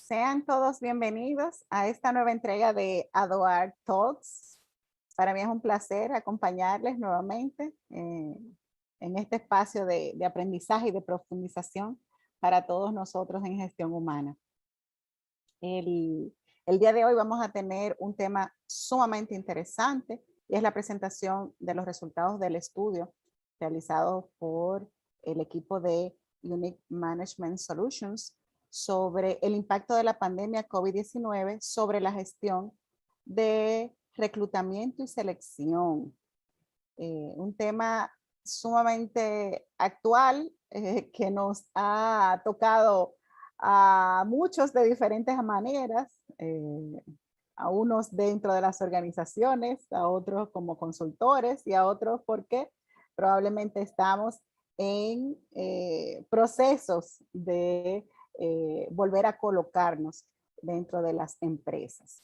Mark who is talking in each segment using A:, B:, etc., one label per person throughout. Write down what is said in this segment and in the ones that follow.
A: Sean todos bienvenidos a esta nueva entrega de Adoar Talks. Para mí es un placer acompañarles nuevamente en este espacio de aprendizaje y de profundización para todos nosotros en gestión humana. El día de hoy vamos a tener un tema sumamente interesante y es la presentación de los resultados del estudio realizado por el equipo de Unique Management Solutions sobre el impacto de la pandemia COVID-19 sobre la gestión de reclutamiento y selección. Un tema sumamente actual que nos ha tocado a muchos de diferentes maneras, a unos dentro de las organizaciones, a otros como consultores y a otros porque probablemente estamos en procesos de volver a colocarnos dentro de las empresas.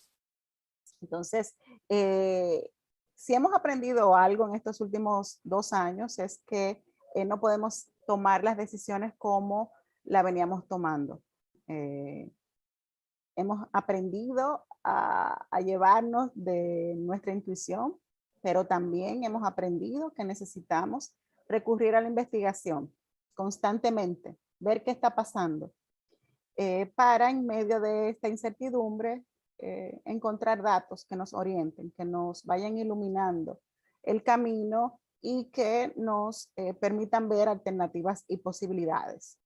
A: Entonces, si hemos aprendido algo en estos últimos 2 años es que no podemos tomar las decisiones como la veníamos tomando. Hemos aprendido a llevarnos de nuestra intuición, pero también hemos aprendido que necesitamos recurrir a la investigación constantemente, ver qué está pasando, para en medio de esta incertidumbre encontrar datos que nos orienten, que nos vayan iluminando el camino y que nos permitan ver alternativas y posibilidades.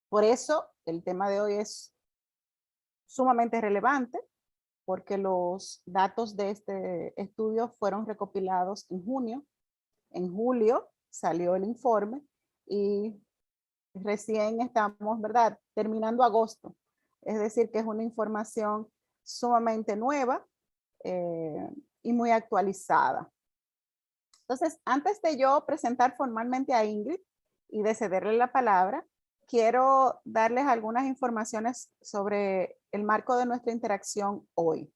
A: Por eso el tema de hoy es sumamente relevante porque los datos de este estudio fueron recopilados en junio. En julio salió el informe y recién estamos, ¿verdad?, terminando agosto. Es decir, que es una información sumamente nueva y muy actualizada. Entonces, antes de yo presentar formalmente a Ingrid y de cederle la palabra, quiero darles algunas informaciones sobre el marco de nuestra interacción hoy.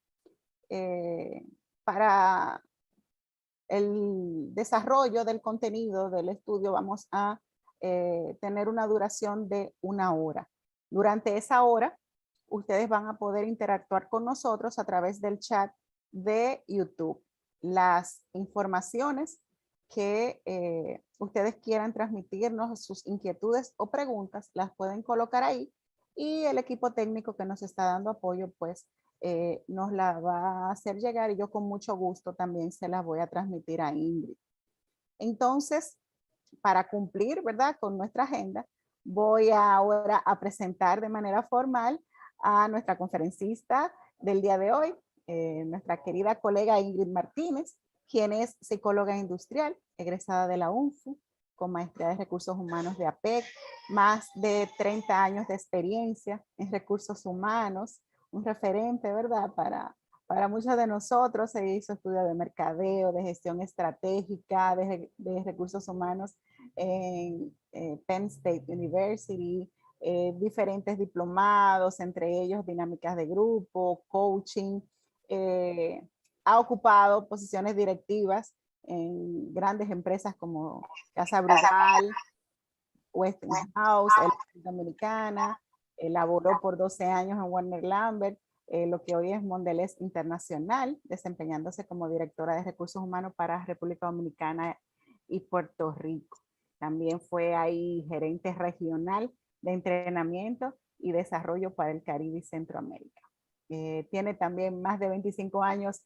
A: Para el desarrollo del contenido del estudio vamos a tener una duración de 1 hora. Durante esa hora, ustedes van a poder interactuar con nosotros a través del chat de YouTube. Las informaciones que ustedes quieran transmitirnos, sus inquietudes o preguntas, las pueden colocar ahí y el equipo técnico que nos está dando apoyo, pues nos la va a hacer llegar y yo con mucho gusto también se las voy a transmitir a Ingrid. Entonces, para cumplir, ¿verdad?, con nuestra agenda, voy ahora a presentar de manera formal a nuestra conferencista del día de hoy, nuestra querida colega Ingrid Martínez, quien es psicóloga industrial, egresada de la UNFU, con maestría de recursos humanos de APEC, más de 30 años de experiencia en recursos humanos, un referente, ¿verdad?, para muchos de nosotros. Se hizo estudio de mercadeo, de gestión estratégica, de recursos humanos en Penn State University, diferentes diplomados, entre ellos dinámicas de grupo, coaching. Ha ocupado posiciones directivas en grandes empresas como Casa Brugal, Westinghouse, Dominicana. Elaboró por 12 años en Warner Lambert, lo que hoy es Mondelez Internacional, desempeñándose como directora de recursos humanos para República Dominicana y Puerto Rico. También fue ahí gerente regional de entrenamiento y desarrollo para el Caribe y Centroamérica. Tiene también más de 25 años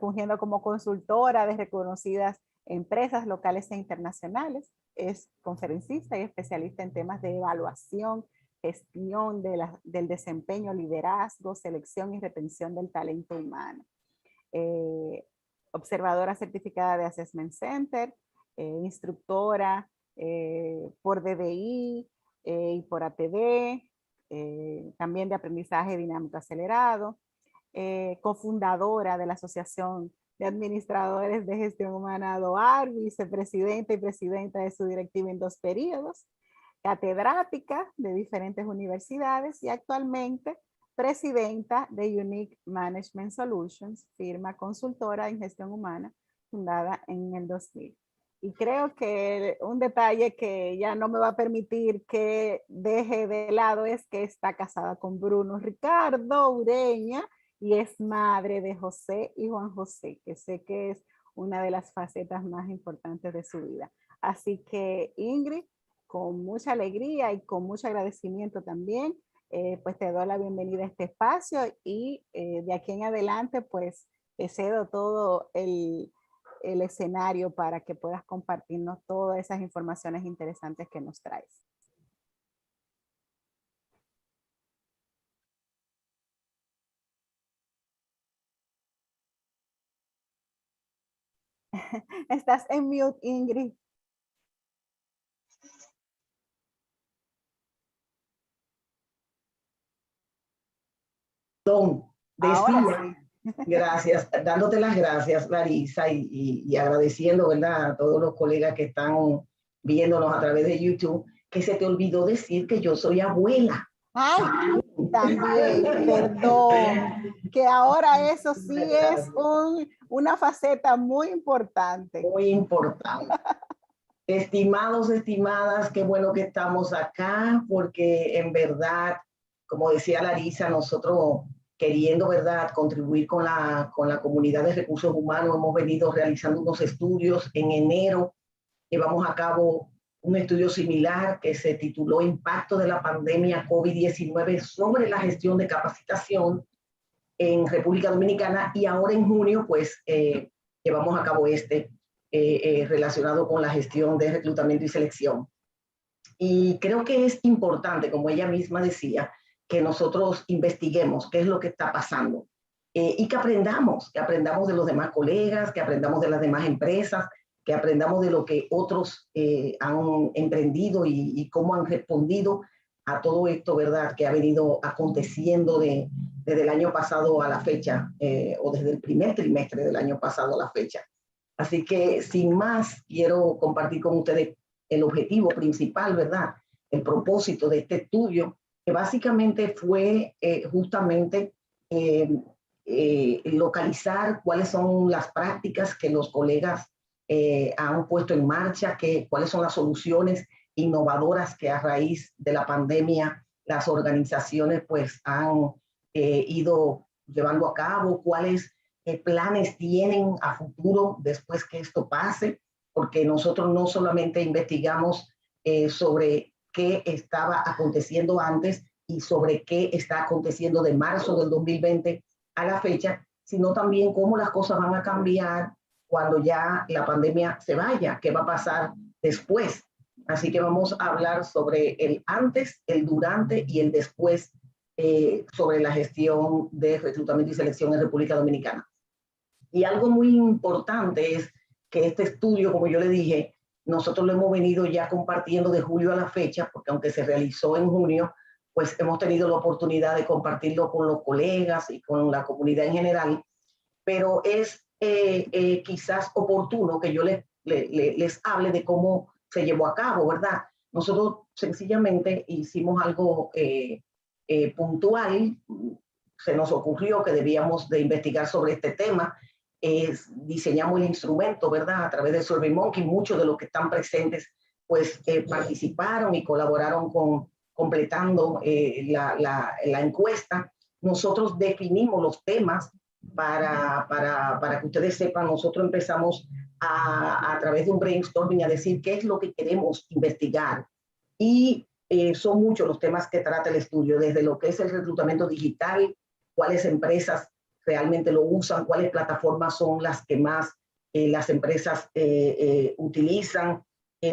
A: fungiendo como consultora de reconocidas empresas locales e internacionales. Es conferencista y especialista en temas de evaluación, gestión del desempeño, liderazgo, selección y retención del talento humano. Observadora certificada de Assessment Center, instructora por DDI y por ATD, también de aprendizaje dinámico acelerado, cofundadora de la Asociación de Administradores de Gestión Humana ADOAR, vicepresidenta y presidenta de su directiva en 2 periodos, catedrática de diferentes universidades y actualmente presidenta de Unique Management Solutions, firma consultora en gestión humana fundada en el 2000. Y creo que un detalle que ya no me va a permitir que deje de lado es que está casada con Bruno Ricardo Ureña y es madre de José y Juan José, que sé que es una de las facetas más importantes de su vida. Así que Ingrid, con mucha alegría y con mucho agradecimiento también, pues te doy la bienvenida a este espacio y de aquí en adelante pues te cedo todo el escenario para que puedas compartirnos todas esas informaciones interesantes que nos traes. Estás en mute, Ingrid.
B: Decía, sí. Gracias, dándote las gracias, Larisa, y agradeciendo, ¿verdad?, a todos los colegas que están viéndonos a través de YouTube, que se te olvidó decir que yo soy abuela.
A: Ay, también, perdón, que ahora eso sí es una faceta muy importante.
B: Muy importante. Estimados, estimadas, qué bueno que estamos acá, porque en verdad, como decía Larisa, nosotros queriendo, ¿verdad?, contribuir con la comunidad de recursos humanos, hemos venido realizando unos estudios. En enero llevamos a cabo un estudio similar que se tituló Impacto de la pandemia COVID-19 sobre la gestión de capacitación en República Dominicana, y ahora en junio pues llevamos a cabo relacionado con la gestión de reclutamiento y selección. Y creo que es importante, como ella misma decía, que nosotros investiguemos qué es lo que está pasando y que aprendamos de los demás colegas, que aprendamos de las demás empresas, que aprendamos de lo que otros han emprendido y cómo han respondido a todo esto, ¿verdad?, que ha venido aconteciendo desde el año pasado a la fecha, o desde el primer trimestre del año pasado a la fecha. Así que, sin más, quiero compartir con ustedes el objetivo principal, ¿verdad?, el propósito de este estudio, que básicamente fue justamente localizar cuáles son las prácticas que los colegas han puesto en marcha, cuáles son las soluciones innovadoras que a raíz de la pandemia las organizaciones pues han ido llevando a cabo, cuáles planes tienen a futuro después que esto pase, porque nosotros no solamente investigamos sobre qué estaba aconteciendo antes y sobre qué está aconteciendo de marzo del 2020 a la fecha, sino también cómo las cosas van a cambiar cuando ya la pandemia se vaya, qué va a pasar después. Así que vamos a hablar sobre el antes, el durante y el después sobre la gestión de reclutamiento y selección en República Dominicana. Y algo muy importante es que este estudio, como yo le dije, nosotros lo hemos venido ya compartiendo de julio a la fecha, porque aunque se realizó en junio, pues hemos tenido la oportunidad de compartirlo con los colegas y con la comunidad en general, pero es quizás oportuno que yo les hable de cómo se llevó a cabo, ¿verdad? Nosotros sencillamente hicimos algo puntual, se nos ocurrió que debíamos de investigar sobre este tema, diseñamos el instrumento, ¿verdad?, a través de SurveyMonkey. Muchos de los que están presentes pues participaron y colaboraron completando la encuesta. Nosotros definimos los temas para que ustedes sepan. Nosotros empezamos a través de un brainstorming a decir qué es lo que queremos investigar, y son muchos los temas que trata el estudio, desde lo que es el reclutamiento digital, cuáles empresas realmente lo usan, cuáles plataformas son las que más las empresas utilizan,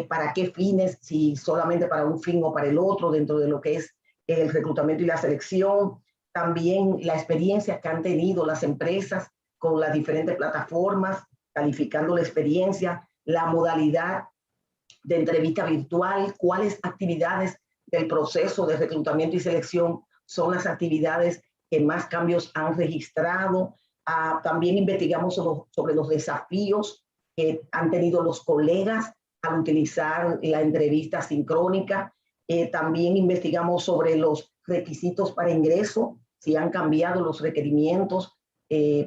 B: para qué fines, si solamente para un fin o para el otro, dentro de lo que es el reclutamiento y la selección. También la experiencia que han tenido las empresas con las diferentes plataformas, calificando la experiencia, la modalidad de entrevista virtual, cuáles actividades del proceso de reclutamiento y selección son las actividades que más cambios han registrado. También investigamos sobre los desafíos que han tenido los colegas al utilizar la entrevista sincrónica. También investigamos sobre los requisitos para ingreso, si han cambiado los requerimientos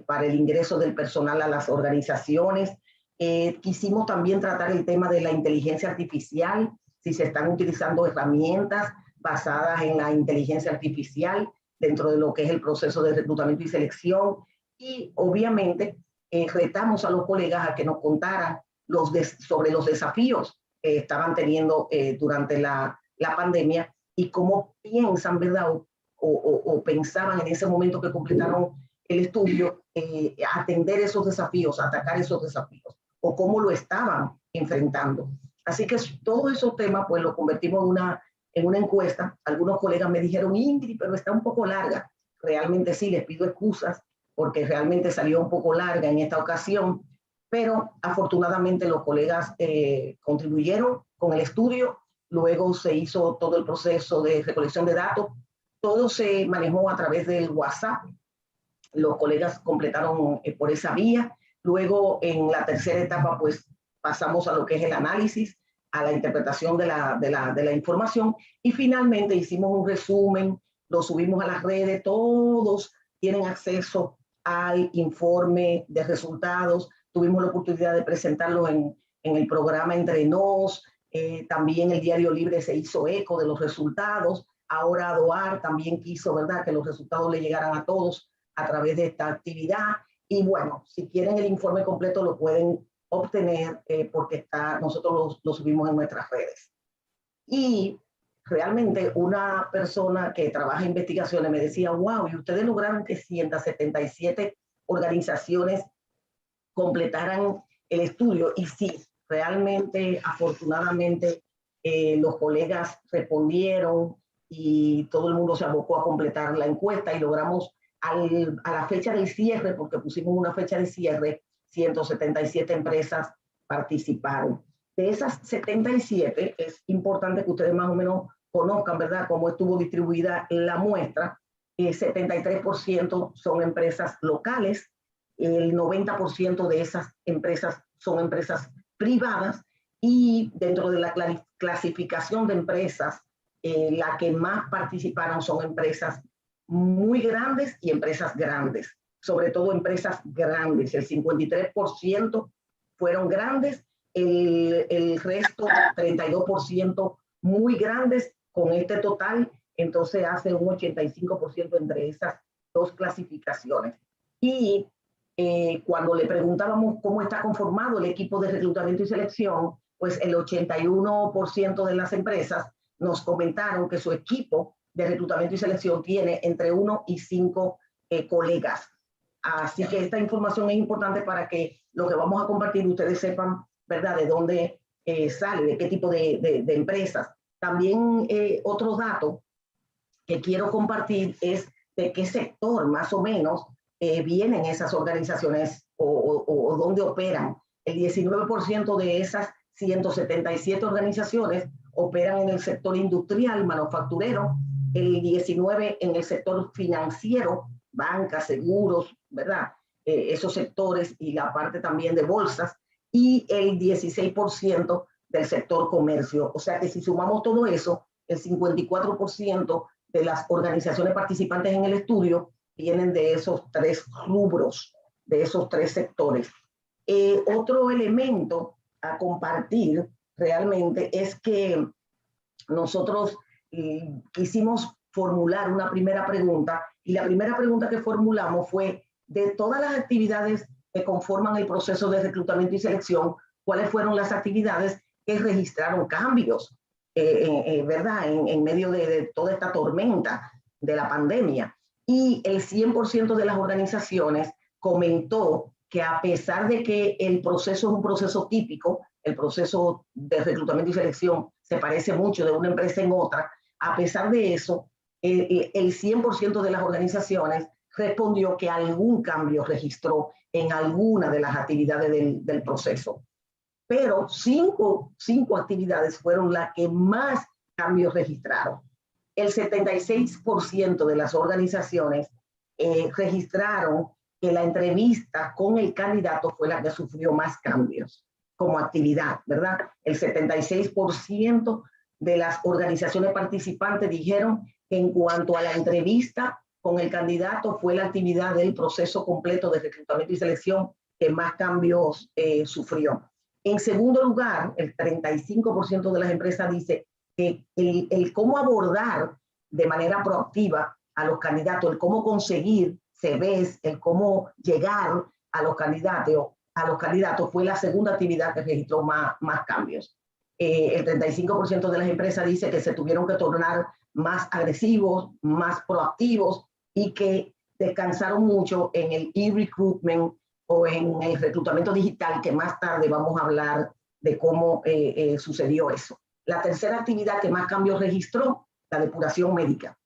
B: para el ingreso del personal a las organizaciones. Quisimos también tratar el tema de la inteligencia artificial, si se están utilizando herramientas basadas en la inteligencia artificial dentro de lo que es el proceso de reclutamiento y selección. Y obviamente retamos a los colegas a que nos contaran sobre los desafíos que estaban teniendo durante la pandemia y cómo piensan, ¿verdad? O pensaban en ese momento que completaron el estudio, atender esos desafíos, atacar esos desafíos, o cómo lo estaban enfrentando. Así que todos esos temas pues los convertimos en una encuesta. Algunos colegas me dijeron, Ingrid, pero está un poco larga. Realmente sí, les pido excusas porque realmente salió un poco larga en esta ocasión, pero afortunadamente los colegas contribuyeron con el estudio. Luego se hizo todo el proceso de recolección de datos. Todo se manejó a través del WhatsApp. Los colegas completaron por esa vía. Luego, en la tercera etapa, pues pasamos a lo que es el análisis, a la interpretación de la información y finalmente hicimos un resumen, lo subimos a las redes, todos tienen acceso al informe de resultados. Tuvimos la oportunidad de presentarlo en el programa Entre Nos, también el Diario Libre se hizo eco de los resultados. Ahora DOAR también quiso, ¿verdad?, que los resultados le llegaran a todos a través de esta actividad. Y bueno, si quieren el informe completo lo pueden obtener porque nosotros lo subimos en nuestras redes. Y realmente una persona que trabaja en investigaciones me decía, wow, y ustedes lograron que 177 organizaciones completaran el estudio. Y sí, realmente, afortunadamente, los colegas respondieron y todo el mundo se abocó a completar la encuesta y logramos a la fecha del cierre, porque pusimos una fecha de cierre, 177 empresas participaron. De esas 77, es importante que ustedes más o menos conozcan, ¿verdad?, cómo estuvo distribuida la muestra. 73% son empresas locales, el 90% de esas empresas son empresas privadas y dentro de la clasificación de empresas, la que más participaron son empresas muy grandes y empresas grandes, sobre todo empresas grandes. El 53% fueron grandes, el resto, 32%, muy grandes. Con este total, entonces hace un 85% entre esas dos clasificaciones. Y cuando le preguntábamos cómo está conformado el equipo de reclutamiento y selección, pues el 81% de las empresas nos comentaron que su equipo de reclutamiento y selección tiene entre 1 y 5 colegas. Así que esta información es importante para que lo que vamos a compartir ustedes sepan, ¿verdad?, de dónde sale, de qué tipo de empresas. También otro dato que quiero compartir es de qué sector más o menos vienen esas organizaciones o dónde operan. El 19% de esas 177 organizaciones operan en el sector industrial, manufacturero, el 19% en el sector financiero, bancas, seguros, ¿verdad? Esos sectores y la parte también de bolsas, y el 16% del sector comercio. O sea que si sumamos todo eso, el 54% de las organizaciones participantes en el estudio vienen de esos tres rubros, de esos tres sectores. Otro elemento a compartir realmente es que nosotros quisimos formular una primera pregunta, y la primera pregunta que formulamos fue: de todas las actividades que conforman el proceso de reclutamiento y selección, ¿cuáles fueron las actividades que registraron cambios, ¿verdad?, en medio de toda esta tormenta de la pandemia? Y el 100% de las organizaciones comentó que a pesar de que el proceso es un proceso típico, el proceso de reclutamiento y selección se parece mucho de una empresa en otra, a pesar de eso, el 100% de las organizaciones respondió que algún cambio registró en alguna de las actividades del proceso. Pero cinco actividades fueron las que más cambios registraron. El 76% de las organizaciones registraron que la entrevista con el candidato fue la que sufrió más cambios como actividad, ¿verdad? El 76% de las organizaciones participantes dijeron que en cuanto a la entrevista con el candidato fue la actividad del proceso completo de reclutamiento y selección que más cambios sufrió. En segundo lugar, el 35% de las empresas dice que el cómo abordar de manera proactiva a los candidatos, el cómo conseguir CVs, el cómo llegar a los candidatos fue la segunda actividad que registró más cambios. El 35% de las empresas dice que se tuvieron que tornar más agresivos, más proactivos y que descansaron mucho en el e-recruitment o en el reclutamiento digital, que más tarde vamos a hablar de cómo sucedió eso. La tercera actividad que más cambios registró, la depuración médica.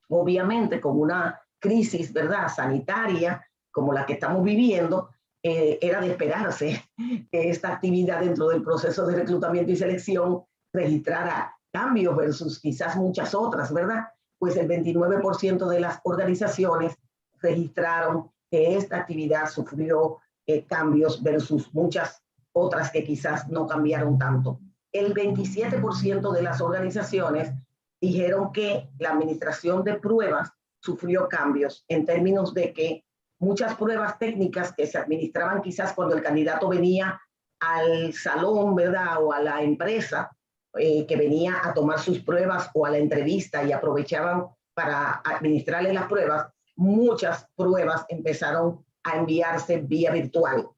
B: Obviamente, con una crisis, ¿verdad?, sanitaria como la que estamos viviendo, era de esperarse que esta actividad dentro del proceso de reclutamiento y selección registrara cambios versus quizás muchas otras, ¿verdad? Pues el 29% de las organizaciones registraron que esta actividad sufrió cambios versus muchas otras que quizás no cambiaron tanto. El 27% de las organizaciones dijeron que la administración de pruebas sufrió cambios en términos de que muchas pruebas técnicas que se administraban quizás cuando el candidato venía al salón, ¿verdad?, o a la empresa que venía a tomar sus pruebas o a la entrevista y aprovechaban para administrarle las pruebas, muchas pruebas empezaron a enviarse vía virtual,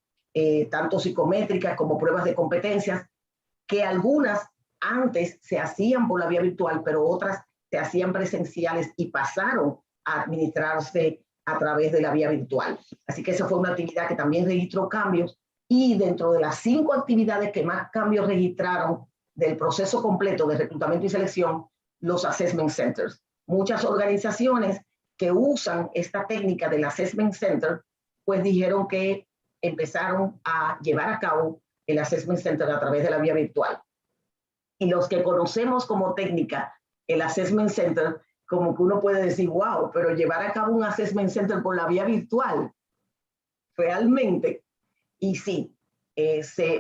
B: tanto psicométricas como pruebas de competencias, que algunas antes se hacían por la vía virtual, pero otras se hacían presenciales y pasaron a administrarse a través de la vía virtual. Así que esa fue una actividad que también registró cambios, y dentro de las 5 actividades que más cambios registraron del proceso completo de reclutamiento y selección, los assessment centers. Muchas organizaciones que usan esta técnica del assessment center, pues dijeron que empezaron a llevar a cabo el assessment center a través de la vía virtual. Y los que conocemos como técnica el assessment center, como que uno puede decir, wow, pero llevar a cabo un assessment center por la vía virtual, realmente, y sí,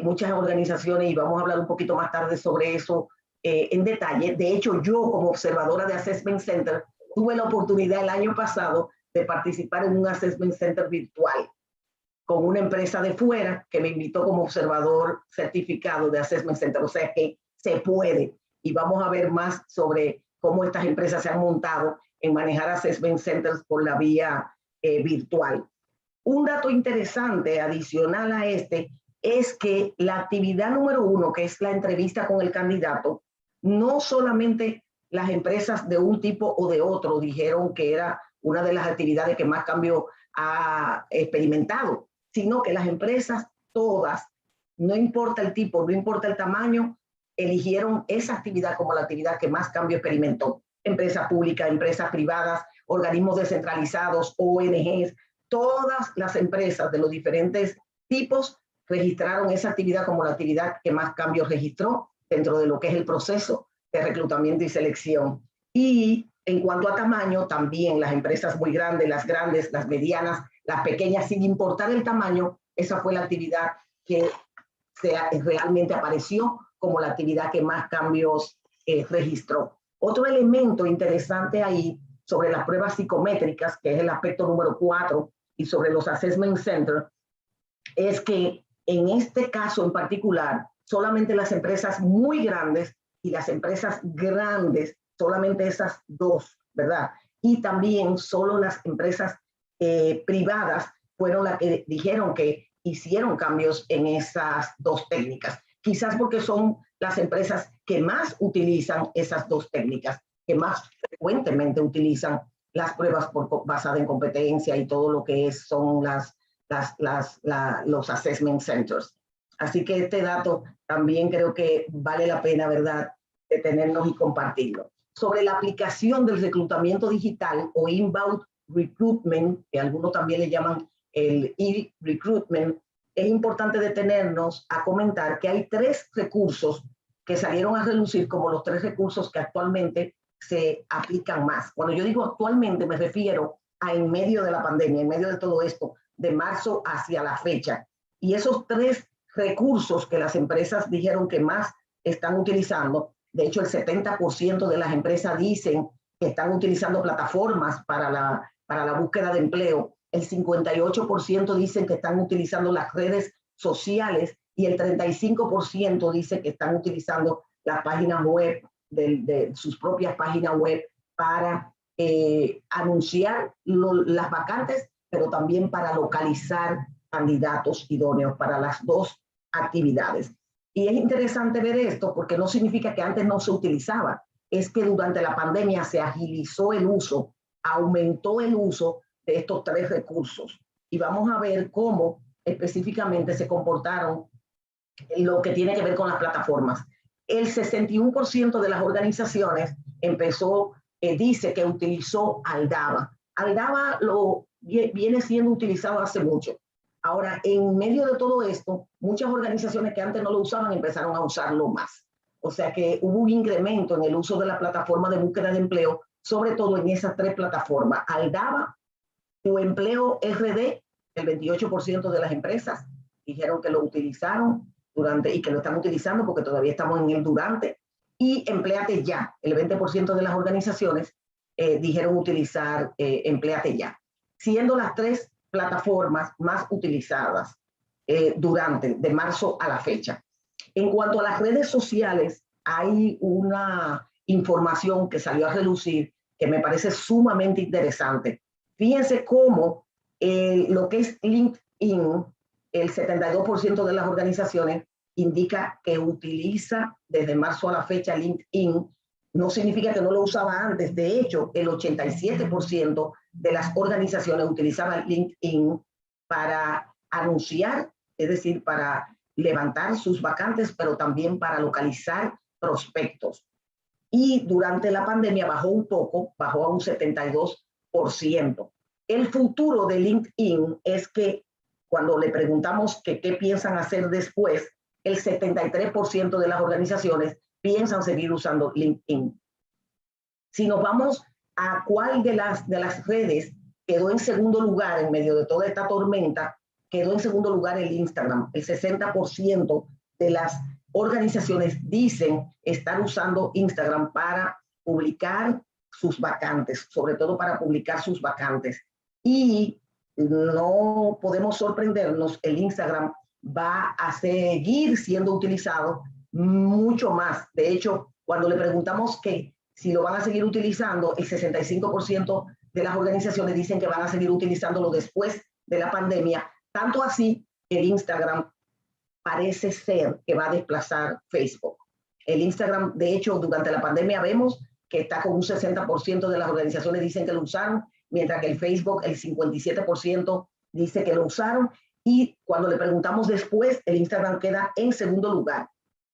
B: muchas organizaciones, y vamos a hablar un poquito más tarde sobre eso en detalle. De hecho, yo como observadora de assessment center, tuve la oportunidad el año pasado de participar en un assessment center virtual con una empresa de fuera que me invitó como observador certificado de assessment center. O sea que se puede, y vamos a ver más sobre cómo estas empresas se han montado en manejar assessment centers por la vía virtual. Un dato interesante adicional a este es que la actividad número 1, que es la entrevista con el candidato, no solamente las empresas de un tipo o de otro dijeron que era una de las actividades que más cambio ha experimentado, sino que las empresas todas, no importa el tipo, no importa el tamaño, eligieron esa actividad como la actividad que más cambio experimentó. Empresas públicas, empresas privadas, organismos descentralizados, ONGs, todas las empresas de los diferentes tipos registraron esa actividad como la actividad que más cambios registró dentro de lo que es el proceso de reclutamiento y selección. Y en cuanto a tamaño, también las empresas muy grandes, las medianas, las pequeñas, sin importar el tamaño, esa fue la actividad que realmente apareció como la actividad que más cambios registró. Otro elemento interesante ahí sobre las pruebas psicométricas, que es el aspecto número 4, y sobre los assessment centers, es que en este caso en particular, solamente las empresas muy grandes y las empresas grandes, solamente esas dos, ¿verdad? Y también solo las empresas privadas fueron las que dijeron que hicieron cambios en esas dos técnicas. Quizás porque son las empresas que más utilizan esas dos técnicas, que más frecuentemente utilizan las pruebas basadas en competencia y todo lo que son los assessment centers. Así que este dato también creo que vale la pena, ¿verdad?, detenernos y compartirlo. Sobre la aplicación del reclutamiento digital o inbound recruitment, que algunos también le llaman el e-recruitment, es importante detenernos a comentar que hay 3 recursos que salieron a relucir como los 3 recursos que actualmente se aplican más. Cuando yo digo actualmente me refiero a en medio de la pandemia, en medio de todo esto, de marzo hacia la fecha. Y esos 3 recursos que las empresas dijeron que más están utilizando, de hecho el 70% de las empresas dicen que están utilizando plataformas para la búsqueda de empleo el 58% dicen que están utilizando las redes sociales y el 35% dice que están utilizando las páginas web, de sus propias páginas web para anunciar las vacantes, pero también para localizar candidatos idóneos para las dos actividades. Y es interesante ver esto porque no significa que antes no se utilizaba, es que durante la pandemia se agilizó el uso, aumentó el uso de estos tres recursos. Y vamos a ver cómo específicamente se comportaron lo que tiene que ver con las plataformas. El 61% de las organizaciones dice que utilizó Aldaba. Aldaba viene siendo utilizado hace mucho. Ahora, en medio de todo esto, muchas organizaciones que antes no lo usaban empezaron a usarlo más. O sea que hubo un incremento en el uso de la plataforma de búsqueda de empleo, sobre todo en esas tres plataformas. Aldaba, Tu Empleo RD, el 28% de las empresas dijeron que lo utilizaron y que lo están utilizando porque todavía estamos en el durante. Y Empléate Ya, el 20% de las organizaciones dijeron utilizar Empléate Ya, siendo las tres plataformas más utilizadas de marzo a la fecha. En cuanto a las redes sociales, hay una información que salió a relucir que me parece sumamente interesante. Fíjense cómo lo que es LinkedIn, el 72% de las organizaciones indica que utiliza desde marzo a la fecha LinkedIn. No significa que no lo usaba antes. De hecho, el 87% de las organizaciones utilizaban LinkedIn para anunciar, es decir, para levantar sus vacantes, pero también para localizar prospectos. Y durante la pandemia bajó un poco, bajó a un 72%. El futuro de LinkedIn es que cuando le preguntamos qué piensan hacer después, el 73% de las organizaciones piensan seguir usando LinkedIn. Si nos vamos a cuál de las redes quedó en segundo lugar en medio de toda esta tormenta, quedó en segundo lugar el Instagram. El 60% de las organizaciones dicen estar usando Instagram para publicar sus vacantes, sobre todo para publicar sus vacantes. Y no podemos sorprendernos, el Instagram va a seguir siendo utilizado mucho más. De hecho, cuando le preguntamos que si lo van a seguir utilizando, el 65% de las organizaciones dicen que van a seguir utilizándolo después de la pandemia. Tanto así, el Instagram parece ser que va a desplazar Facebook. El Instagram, de hecho, durante la pandemia vemos que está con un 60% de las organizaciones dicen que lo usaron, mientras que el Facebook, el 57% dice que lo usaron. Y cuando le preguntamos después, el Instagram queda en segundo lugar.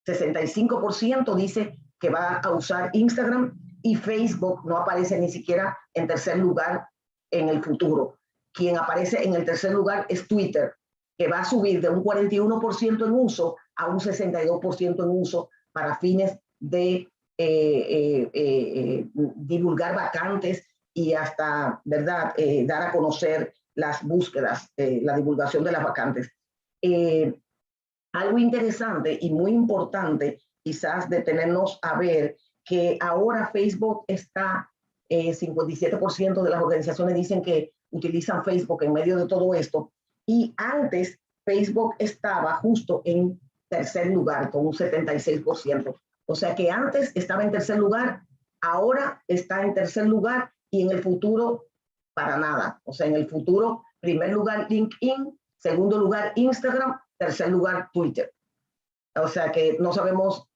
B: 65% dice que va a usar Instagram y Facebook no aparece ni siquiera en tercer lugar en el futuro. Quien aparece en el tercer lugar es Twitter, que va a subir de un 41% en uso a un 62% en uso para fines de divulgar vacantes y hasta, ¿verdad?, dar a conocer las búsquedas, la divulgación de las vacantes. Algo interesante y muy importante, quizás detenernos a ver que ahora Facebook está, 57% de las organizaciones dicen que utilizan Facebook en medio de todo esto, y antes Facebook estaba justo en tercer lugar con un 76%. O sea que antes estaba en tercer lugar, ahora está en tercer lugar y en el futuro para nada. O sea, en el futuro, primer lugar LinkedIn, segundo lugar Instagram, tercer lugar Twitter. O sea que no sabemos,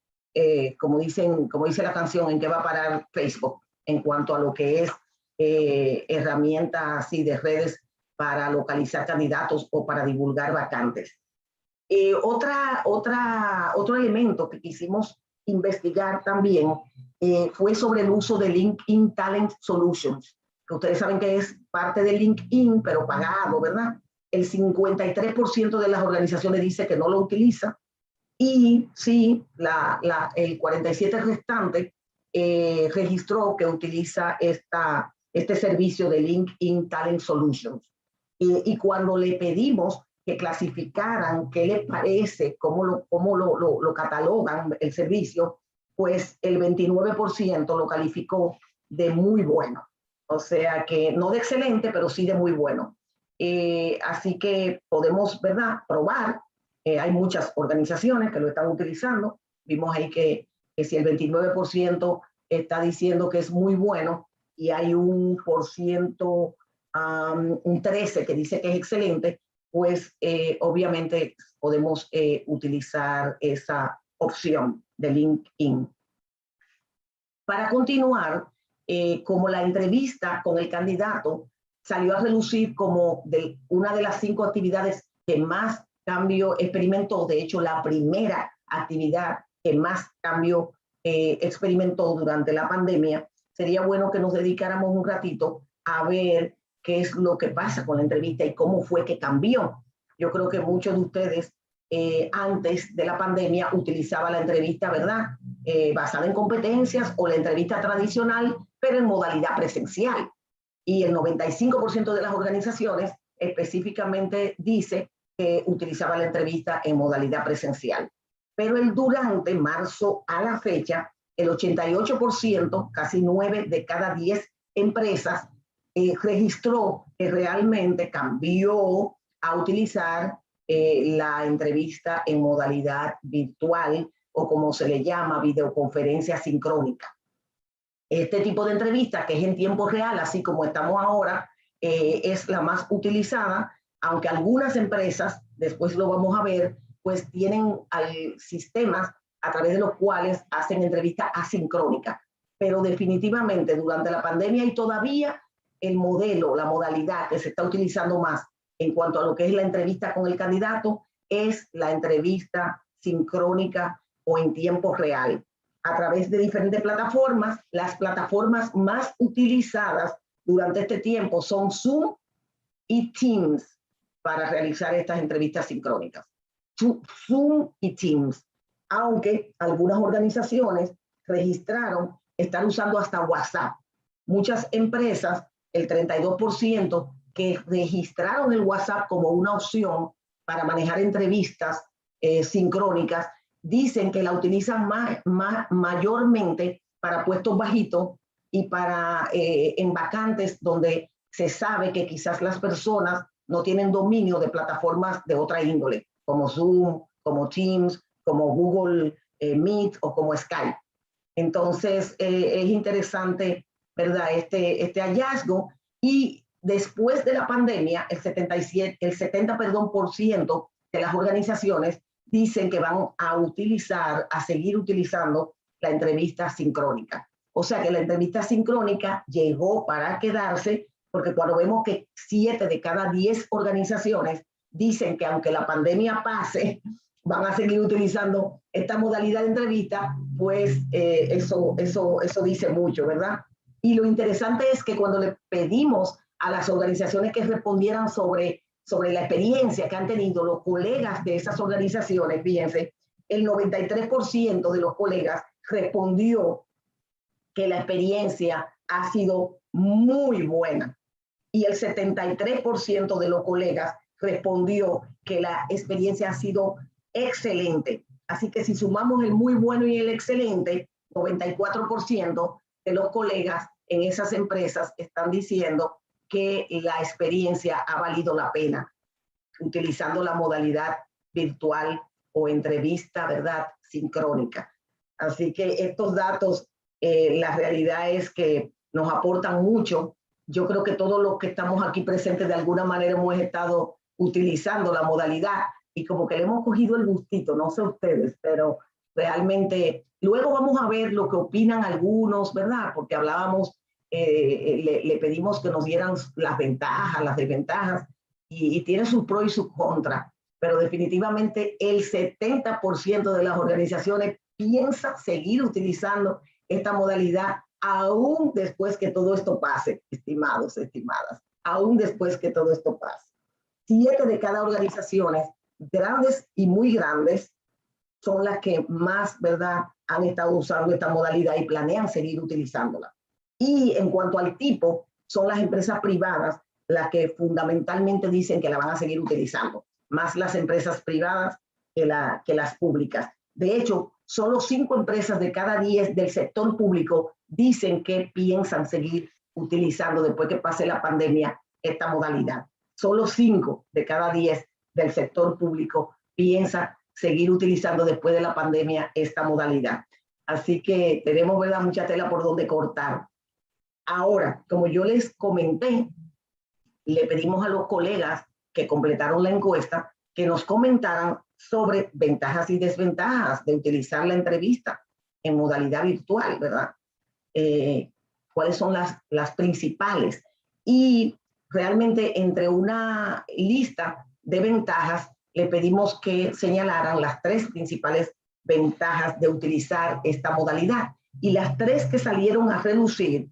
B: como dice la canción, en qué va a parar Facebook en cuanto a lo que es herramientas así de redes para localizar candidatos o para divulgar vacantes. Otro elemento que quisimos investigar también fue sobre el uso de LinkedIn Talent Solutions, que ustedes saben que es parte de LinkedIn, pero pagado, ¿verdad? El 53% de las organizaciones dice que no lo utiliza y sí, el 47% restante registró que utiliza este servicio de LinkedIn Talent Solutions. Y cuando le pedimos que clasificaran qué les parece, cómo lo catalogan el servicio, pues el 29% lo calificó de muy bueno. O sea que no de excelente, pero sí de muy bueno. Así que podemos, ¿verdad?, probar. Hay muchas organizaciones que lo están utilizando. Vimos ahí que si el 29% está diciendo que es muy bueno y hay un por ciento, un 13% que dice que es excelente, pues obviamente podemos utilizar esa opción de LinkedIn. Para continuar, como la entrevista con el candidato salió a relucir como una de las 5 actividades que más cambio experimentó, de hecho la primera actividad que más cambio experimentó durante la pandemia, sería bueno que nos dedicáramos un ratito a ver qué es lo que pasa con la entrevista y cómo fue que cambió. Yo creo que muchos de ustedes antes de la pandemia utilizaban la entrevista, ¿verdad?, basada en competencias, o la entrevista tradicional, pero en modalidad presencial. Y el 95% de las organizaciones específicamente dice que utilizaba la entrevista en modalidad presencial. Pero durante marzo a la fecha, el 88%, casi 9 de cada 10 empresas, registró que realmente cambió a utilizar la entrevista en modalidad virtual, o como se le llama, videoconferencia sincrónica. Este tipo de entrevista, que es en tiempo real, así como estamos ahora, es la más utilizada, aunque algunas empresas, después lo vamos a ver, pues tienen sistemas a través de los cuales hacen entrevistas asincrónicas. Pero definitivamente durante la pandemia, y todavía el modelo, la modalidad que se está utilizando más en cuanto a lo que es la entrevista con el candidato, es la entrevista sincrónica o en tiempo real, a través de diferentes plataformas. Las plataformas más utilizadas durante este tiempo son Zoom y Teams para realizar estas entrevistas sincrónicas. Zoom y Teams, aunque algunas organizaciones registraron estar usando hasta WhatsApp. Muchas empresas, el 32%, que registraron el WhatsApp como una opción para manejar entrevistas sincrónicas, dicen que la utilizan mayormente para puestos bajitos y para en vacantes donde se sabe que quizás las personas no tienen dominio de plataformas de otra índole, como Zoom, como Teams, como Google Meet o como Skype. Entonces, es interesante, ¿verdad?, este hallazgo. Y después de la pandemia, el 70% de las organizaciones dicen que van a seguir utilizando la entrevista sincrónica. O sea que la entrevista sincrónica llegó para quedarse, porque cuando vemos que 7 de cada 10 organizaciones dicen que aunque la pandemia pase, van a seguir utilizando esta modalidad de entrevista, pues eso dice mucho, ¿verdad? Y lo interesante es que cuando le pedimos a las organizaciones que respondieran sobre la experiencia que han tenido los colegas de esas organizaciones, fíjense, el 93% de los colegas respondió que la experiencia ha sido muy buena, y el 73% de los colegas respondió que la experiencia ha sido excelente. Así que si sumamos el muy bueno y el excelente, 94% de los colegas en esas empresas están diciendo que la experiencia ha valido la pena utilizando la modalidad virtual o entrevista, ¿verdad?, sincrónica. Así que estos datos, la realidad es que nos aportan mucho. Yo creo que todos los que estamos aquí presentes de alguna manera hemos estado utilizando la modalidad y como que le hemos cogido el gustito, no sé ustedes, pero realmente luego vamos a ver lo que opinan algunos, ¿verdad? Porque hablábamos, le pedimos que nos dieran las ventajas, las desventajas, y tiene sus pros y sus contras, pero definitivamente el 70% de las organizaciones piensa seguir utilizando esta modalidad aún después que todo esto pase, estimados, estimadas, aún después que todo esto pase. 7 de cada organizaciones, grandes y muy grandes, son las que más, ¿verdad?, han estado usando esta modalidad y planean seguir utilizándola. Y en cuanto al tipo, son las empresas privadas las que fundamentalmente dicen que la van a seguir utilizando, más las empresas privadas que las públicas. De hecho, solo 5 empresas de cada 10 del sector público dicen que piensan seguir utilizando después que pase la pandemia esta modalidad. solo 5 de cada 10 del sector público piensa seguir utilizando después de la pandemia esta modalidad. Así que tenemos, ¿verdad?, mucha tela por donde cortar. Ahora, como yo les comenté, le pedimos a los colegas que completaron la encuesta que nos comentaran sobre ventajas y desventajas de utilizar la entrevista en modalidad virtual, ¿verdad? ¿Cuáles son las principales? Y realmente entre una lista de ventajas le pedimos que señalaran las 3 principales ventajas de utilizar esta modalidad. Y las 3 que salieron a relucir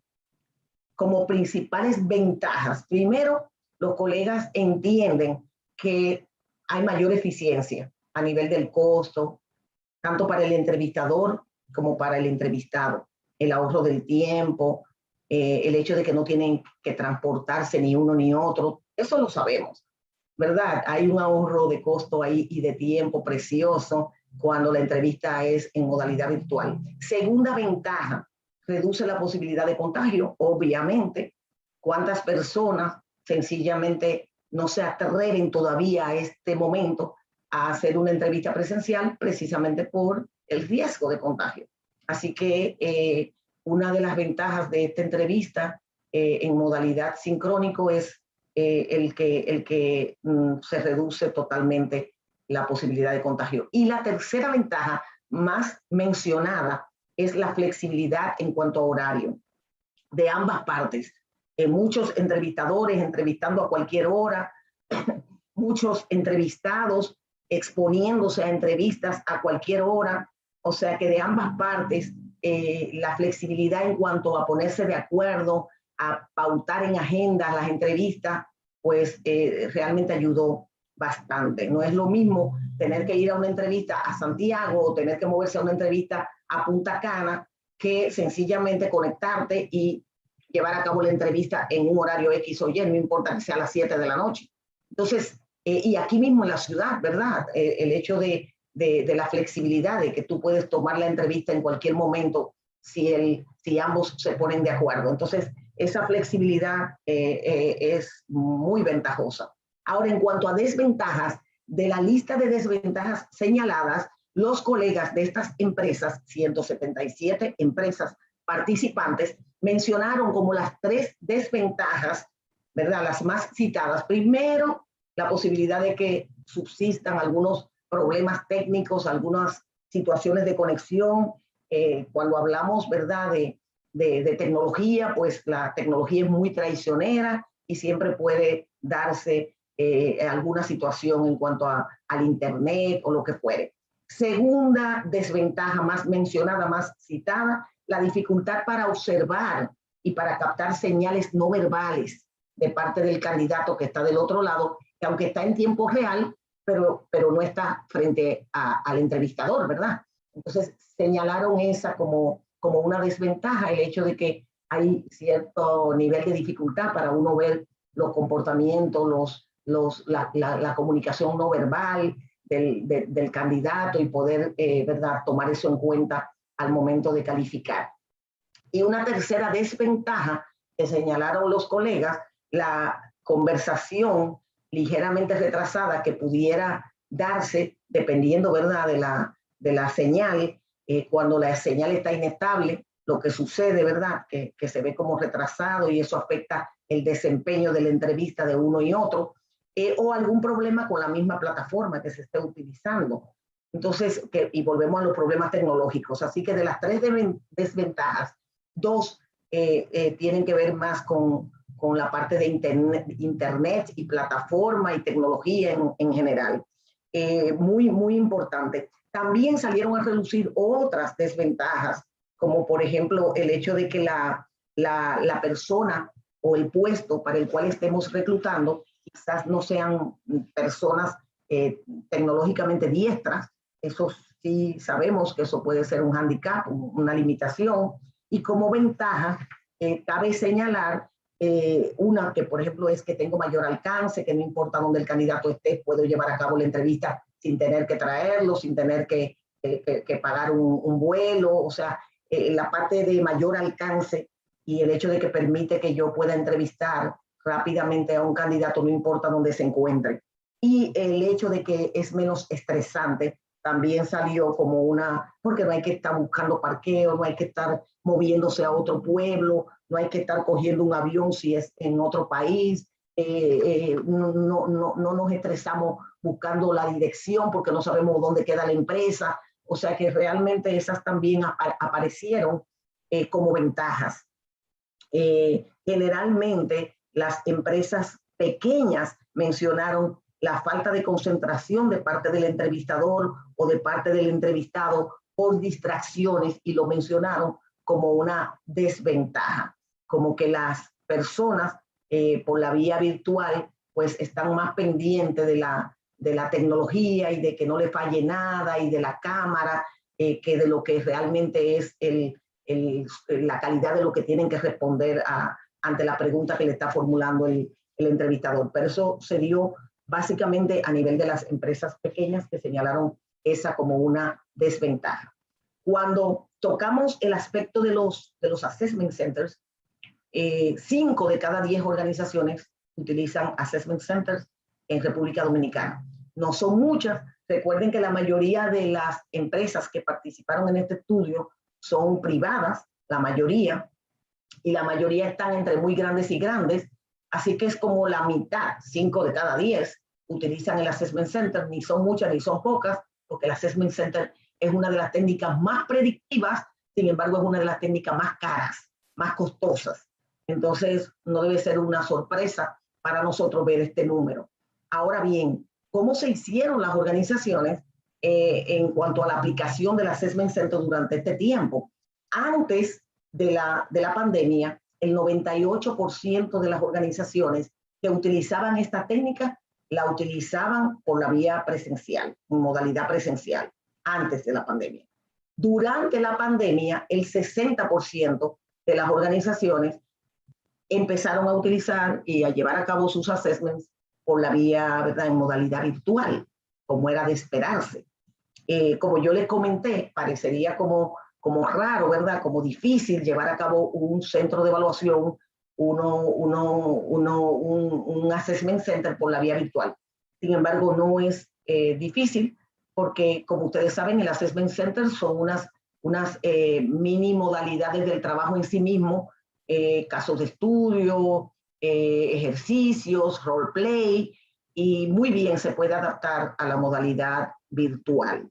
B: como principales ventajas. Primero, los colegas entienden que hay mayor eficiencia a nivel del costo, tanto para el entrevistador como para el entrevistado. El ahorro del tiempo, el hecho de que no tienen que transportarse ni uno ni otro, eso lo sabemos, ¿verdad? Hay un ahorro de costo ahí y de tiempo precioso cuando la entrevista es en modalidad virtual. Segunda ventaja, reduce la posibilidad de contagio, obviamente. ¿Cuántas personas sencillamente no se atreven todavía a este momento a hacer una entrevista presencial precisamente por el riesgo de contagio? Así que una de las ventajas de esta entrevista en modalidad sincrónico es el que se reduce totalmente la posibilidad de contagio. Y la tercera ventaja más mencionada es la flexibilidad en cuanto a horario de ambas partes. Muchos entrevistadores entrevistando a cualquier hora, muchos entrevistados exponiéndose a entrevistas a cualquier hora, o sea que de ambas partes la flexibilidad en cuanto a ponerse de acuerdo, a pautar en agendas las entrevistas, pues realmente ayudó bastante. No es lo mismo tener que ir a una entrevista a Santiago o tener que moverse a una entrevista a Punta Cana que sencillamente conectarte y llevar a cabo la entrevista en un horario X o Y, no importa que sea a las 7 de la noche. Entonces, y aquí mismo en la ciudad, ¿verdad? El hecho de la flexibilidad, de que tú puedes tomar la entrevista en cualquier momento si ambos se ponen de acuerdo. Entonces, esa flexibilidad es muy ventajosa. Ahora, en cuanto a desventajas, de la lista de desventajas señaladas, los colegas de estas empresas, 177 empresas participantes, mencionaron como las 3 desventajas, ¿verdad?, las más citadas. Primero, la posibilidad de que subsistan algunos problemas técnicos, algunas situaciones de conexión. Cuando hablamos, ¿verdad?, de tecnología, pues la tecnología es muy traicionera y siempre puede darse alguna situación en cuanto al internet o lo que fuere. Segunda desventaja más mencionada, más citada, la dificultad para observar y para captar señales no verbales de parte del candidato que está del otro lado, que aunque está en tiempo real, pero no está frente al entrevistador, ¿verdad? Entonces señalaron esa como una desventaja, el hecho de que hay cierto nivel de dificultad para uno ver los comportamientos, la comunicación no verbal del candidato y poder, ¿verdad?, tomar eso en cuenta al momento de calificar. Y una tercera desventaja que señalaron los colegas, la conversación ligeramente retrasada que pudiera darse dependiendo, ¿verdad?, de la señal, cuando la señal está inestable, lo que sucede, ¿verdad?, que se ve como retrasado y eso afecta el desempeño de la entrevista de uno y otro, o algún problema con la misma plataforma que se esté utilizando. Entonces, y volvemos a los problemas tecnológicos. Así que de las 3 desventajas, 2 tienen que ver más con la parte de internet y plataforma y tecnología en general. Muy importante. También salieron a relucir otras desventajas, como por ejemplo el hecho de que la persona o el puesto para el cual estemos reclutando quizás no sean personas tecnológicamente diestras. Eso sí sabemos que eso puede ser un hándicap, una limitación. Y como ventaja, cabe señalar una que, por ejemplo, es que tengo mayor alcance, que no importa dónde el candidato esté, puedo llevar a cabo la entrevista sin tener que traerlo, sin tener que pagar un vuelo. O sea, la parte de mayor alcance y el hecho de que permite que yo pueda entrevistar rápidamente a un candidato, no importa dónde se encuentre. Y el hecho de que es menos estresante también salió como porque no hay que estar buscando parqueo, no hay que estar moviéndose a otro pueblo, no hay que estar cogiendo un avión si es en otro país, no nos estresamos buscando la dirección porque no sabemos dónde queda la empresa. O sea que realmente esas también aparecieron como ventajas. Generalmente las empresas pequeñas mencionaron la falta de concentración de parte del entrevistador o de parte del entrevistado por distracciones, y lo mencionaron como una desventaja, como que las personas por la vía virtual pues están más pendientes de la tecnología y de que no le falle nada y de la cámara, que de lo que realmente es la calidad de lo que tienen que responder ante la pregunta que le está formulando el entrevistador. Pero eso se dio básicamente a nivel de las empresas pequeñas, que señalaron esa como una desventaja. Cuando tocamos el aspecto de los assessment centers, 5 de cada 10 organizaciones utilizan assessment centers en República Dominicana. No son muchas. Recuerden que la mayoría de las empresas que participaron en este estudio son privadas, la mayoría, y la mayoría están entre muy grandes y grandes, así que es como la mitad, 5 de cada 10 utilizan el Assessment Center, ni son muchas ni son pocas, porque el Assessment Center es una de las técnicas más predictivas, sin embargo es una de las técnicas más caras, más costosas. Entonces no debe ser una sorpresa para nosotros ver este número. Ahora bien, ¿cómo se hicieron las organizaciones en cuanto a la aplicación del Assessment Center durante este tiempo? Antes de la pandemia, el 98% de las organizaciones que utilizaban esta técnica la utilizaban por la vía presencial, en modalidad presencial, antes de la pandemia. Durante la pandemia, el 60% de las organizaciones empezaron a utilizar y a llevar a cabo sus assessments por la vía, ¿verdad?, en modalidad virtual, como era de esperarse. Como yo les comenté, parecería como raro, ¿verdad?, como difícil llevar a cabo un centro de evaluación, un assessment center por la vía virtual. Sin embargo, no es difícil, porque como ustedes saben, el assessment center son unas mini modalidades del trabajo en sí mismo, casos de estudio, ejercicios, role play, y muy bien se puede adaptar a la modalidad virtual.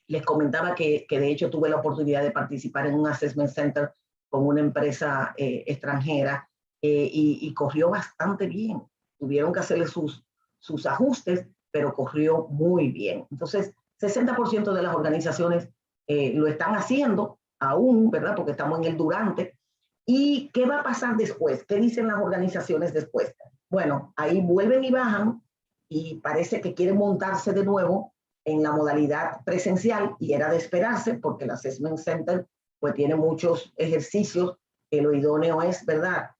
B: Les comentaba que de hecho tuve la oportunidad de participar en un assessment center con una empresa extranjera y corrió bastante bien. Tuvieron que hacerle sus ajustes, pero corrió muy bien. Entonces, 60% de las organizaciones lo están haciendo aún, ¿verdad?, porque estamos en el durante. ¿Y qué va a pasar después? ¿Qué dicen las organizaciones después? Bueno, ahí vuelven y bajan y parece que quieren montarse de nuevo en la modalidad presencial, y era de esperarse porque el Assessment Center pues tiene muchos ejercicios que lo idóneo es, ¿verdad?,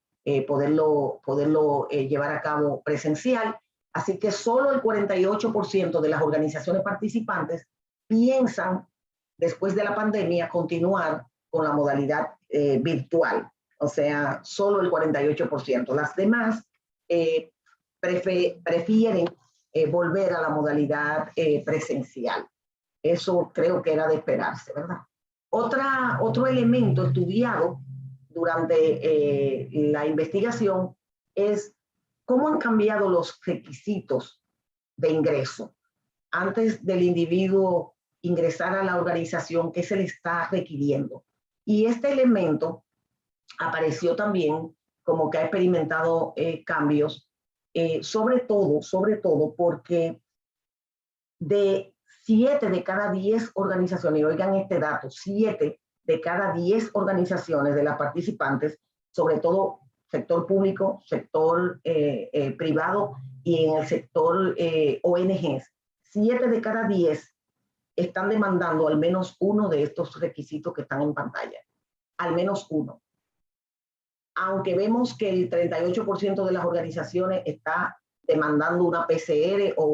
B: poderlo llevar a cabo presencial. Así que solo el 48% de las organizaciones participantes piensan, después de la pandemia, continuar con la modalidad virtual. O sea, solo el 48%. Las demás prefieren volver a la modalidad presencial. Eso creo que era de esperarse, ¿verdad? Otro elemento estudiado durante la investigación es cómo han cambiado los requisitos de ingreso. Antes del individuo ingresar a la organización, ¿qué se le está requiriendo? Y este elemento apareció también como que ha experimentado cambios, sobre todo porque de 7 de cada 10 organizaciones, y oigan este dato, 7 de cada 10 organizaciones de las participantes, sobre todo sector público, sector privado y en el sector ONGs, 7 de cada 10 están demandando al menos uno de estos requisitos que están en pantalla, al menos uno. Aunque vemos que el 38% de las organizaciones está demandando una PCR o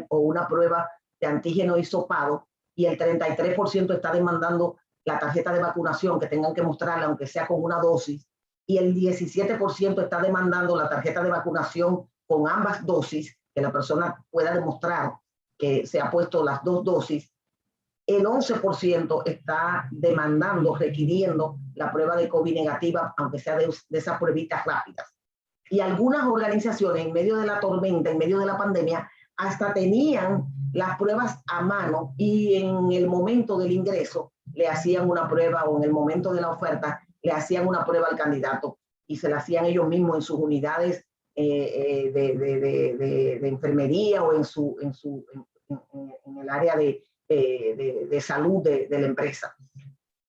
B: una prueba de antígeno hisopado, y el 33% está demandando la tarjeta de vacunación que tengan que mostrarla, aunque sea con una dosis, y el 17% está demandando la tarjeta de vacunación con ambas dosis, que la persona pueda demostrar que se ha puesto las 2 dosis. El 11% está demandando, requiriendo la prueba de COVID negativa, aunque sea de esas pruebitas rápidas. Y algunas organizaciones, en medio de la tormenta, en medio de la pandemia, hasta tenían las pruebas a mano y en el momento del ingreso le hacían una prueba, o en el momento de la oferta le hacían una prueba al candidato y se la hacían ellos mismos en sus unidades de enfermería o en el área de salud de la empresa.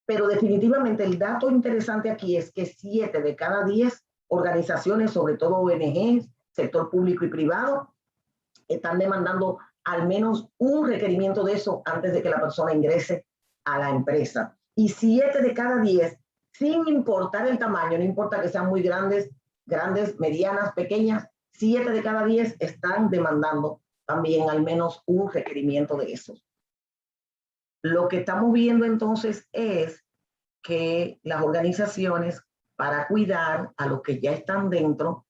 B: Pero definitivamente el dato interesante aquí es que 7 de cada 10 organizaciones, sobre todo ONGs, sector público y privado, están demandando al menos un requerimiento de eso antes de que la persona ingrese a la empresa. Y 7 de cada 10, sin importar el tamaño, no importa que sean muy grandes, medianas, pequeñas, 7 de cada 10 están demandando también al menos un requerimiento de eso. Lo que estamos viendo entonces es que las organizaciones, para cuidar a los que ya están dentro,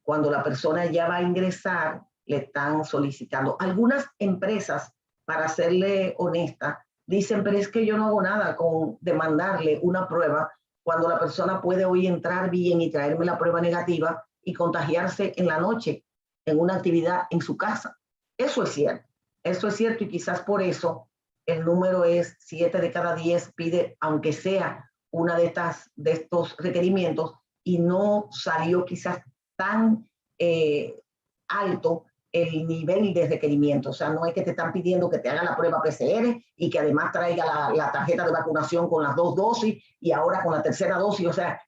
B: cuando la persona ya va a ingresar, le están solicitando. Algunas empresas, para serle honesta, dicen, pero es que yo no hago nada con demandarle una prueba cuando la persona puede hoy entrar bien y traerme la prueba negativa y contagiarse en la noche en una actividad en su casa. Eso es cierto y quizás por eso el número es 7 de cada 10 pide, aunque sea una de estos requerimientos, y no salió quizás tan alto el nivel de requerimiento. O sea, no es que te están pidiendo que te haga la prueba PCR y que además traiga la tarjeta de vacunación con las 2 dosis y ahora con la tercera dosis. O sea,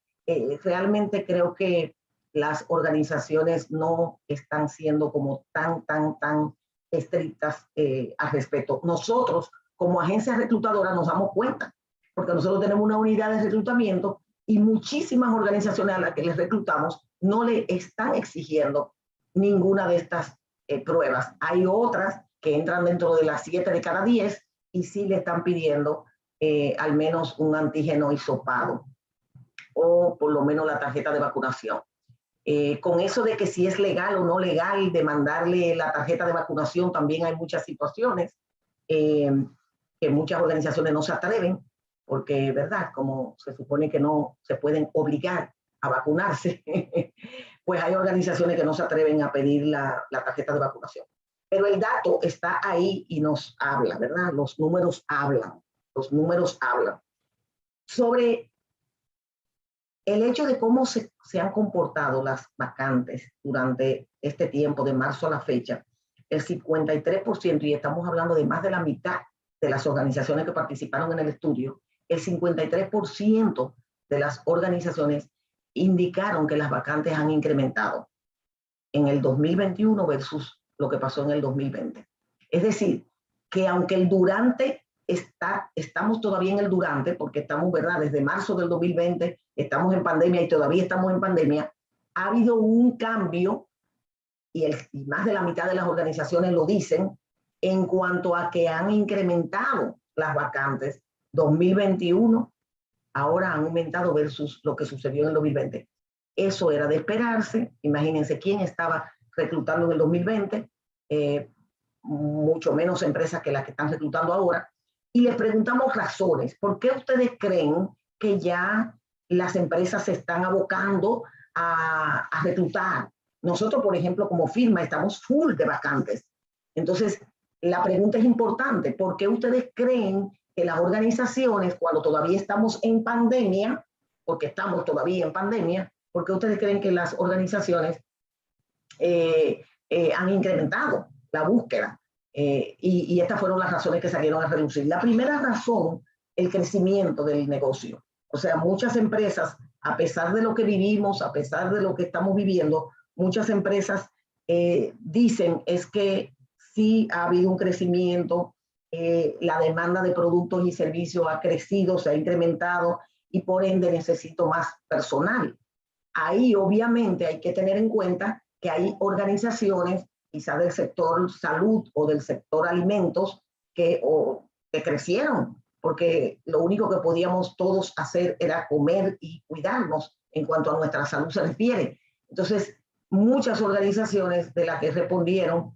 B: realmente creo que las organizaciones no están siendo como tan estrictas al respecto. Nosotros, como agencia reclutadora, nos damos cuenta, porque nosotros tenemos una unidad de reclutamiento y muchísimas organizaciones a las que les reclutamos no le están exigiendo ninguna de estas pruebas. Hay otras que entran dentro de las 7 de cada 10 y sí le están pidiendo al menos un antígeno hisopado o por lo menos la tarjeta de vacunación. Con eso de que si es legal o no legal demandarle la tarjeta de vacunación, también hay muchas situaciones que muchas organizaciones no se atreven, porque, ¿verdad? Como se supone que no se pueden obligar a vacunarse, pues hay organizaciones que no se atreven a pedir la tarjeta de vacunación. Pero el dato está ahí y nos habla, ¿verdad? Los números hablan. Sobre el hecho de cómo se han comportado las vacantes durante este tiempo, de marzo a la fecha, el 53%, y estamos hablando de más de la mitad de las organizaciones que participaron en el estudio, el 53% de las organizaciones indicaron que las vacantes han incrementado en el 2021 versus lo que pasó en el 2020. Es decir, que aunque el durante estamos todavía en el durante, porque estamos, ¿verdad? Desde marzo del 2020 estamos en pandemia y todavía estamos en pandemia, ha habido un cambio, y más de la mitad de las organizaciones lo dicen, en cuanto a que han incrementado las vacantes 2021, ahora han aumentado versus lo que sucedió en el 2020. Eso era de esperarse. Imagínense quién estaba reclutando en el 2020, mucho menos empresas que las que están reclutando ahora. Y les preguntamos razones. ¿Por qué ustedes creen que ya las empresas se están abocando a reclutar? Nosotros, por ejemplo, como firma, estamos full de vacantes. Entonces, la pregunta es importante. ¿Por qué ustedes creen que las organizaciones, cuando todavía estamos en pandemia, porque estamos todavía en pandemia, por qué ustedes creen que las organizaciones han incrementado la búsqueda? Y estas fueron las razones que salieron a reducir. La primera razón, el crecimiento del negocio. O sea, muchas empresas, a pesar de lo que vivimos, a pesar de lo que estamos viviendo, muchas empresas dicen es que sí ha habido un crecimiento, la demanda de productos y servicios ha crecido, se ha incrementado y por ende necesito más personal. Ahí obviamente hay que tener en cuenta que hay organizaciones, quizá del sector salud o del sector alimentos, que crecieron porque lo único que podíamos todos hacer era comer y cuidarnos en cuanto a nuestra salud se refiere. Entonces, muchas organizaciones de las que respondieron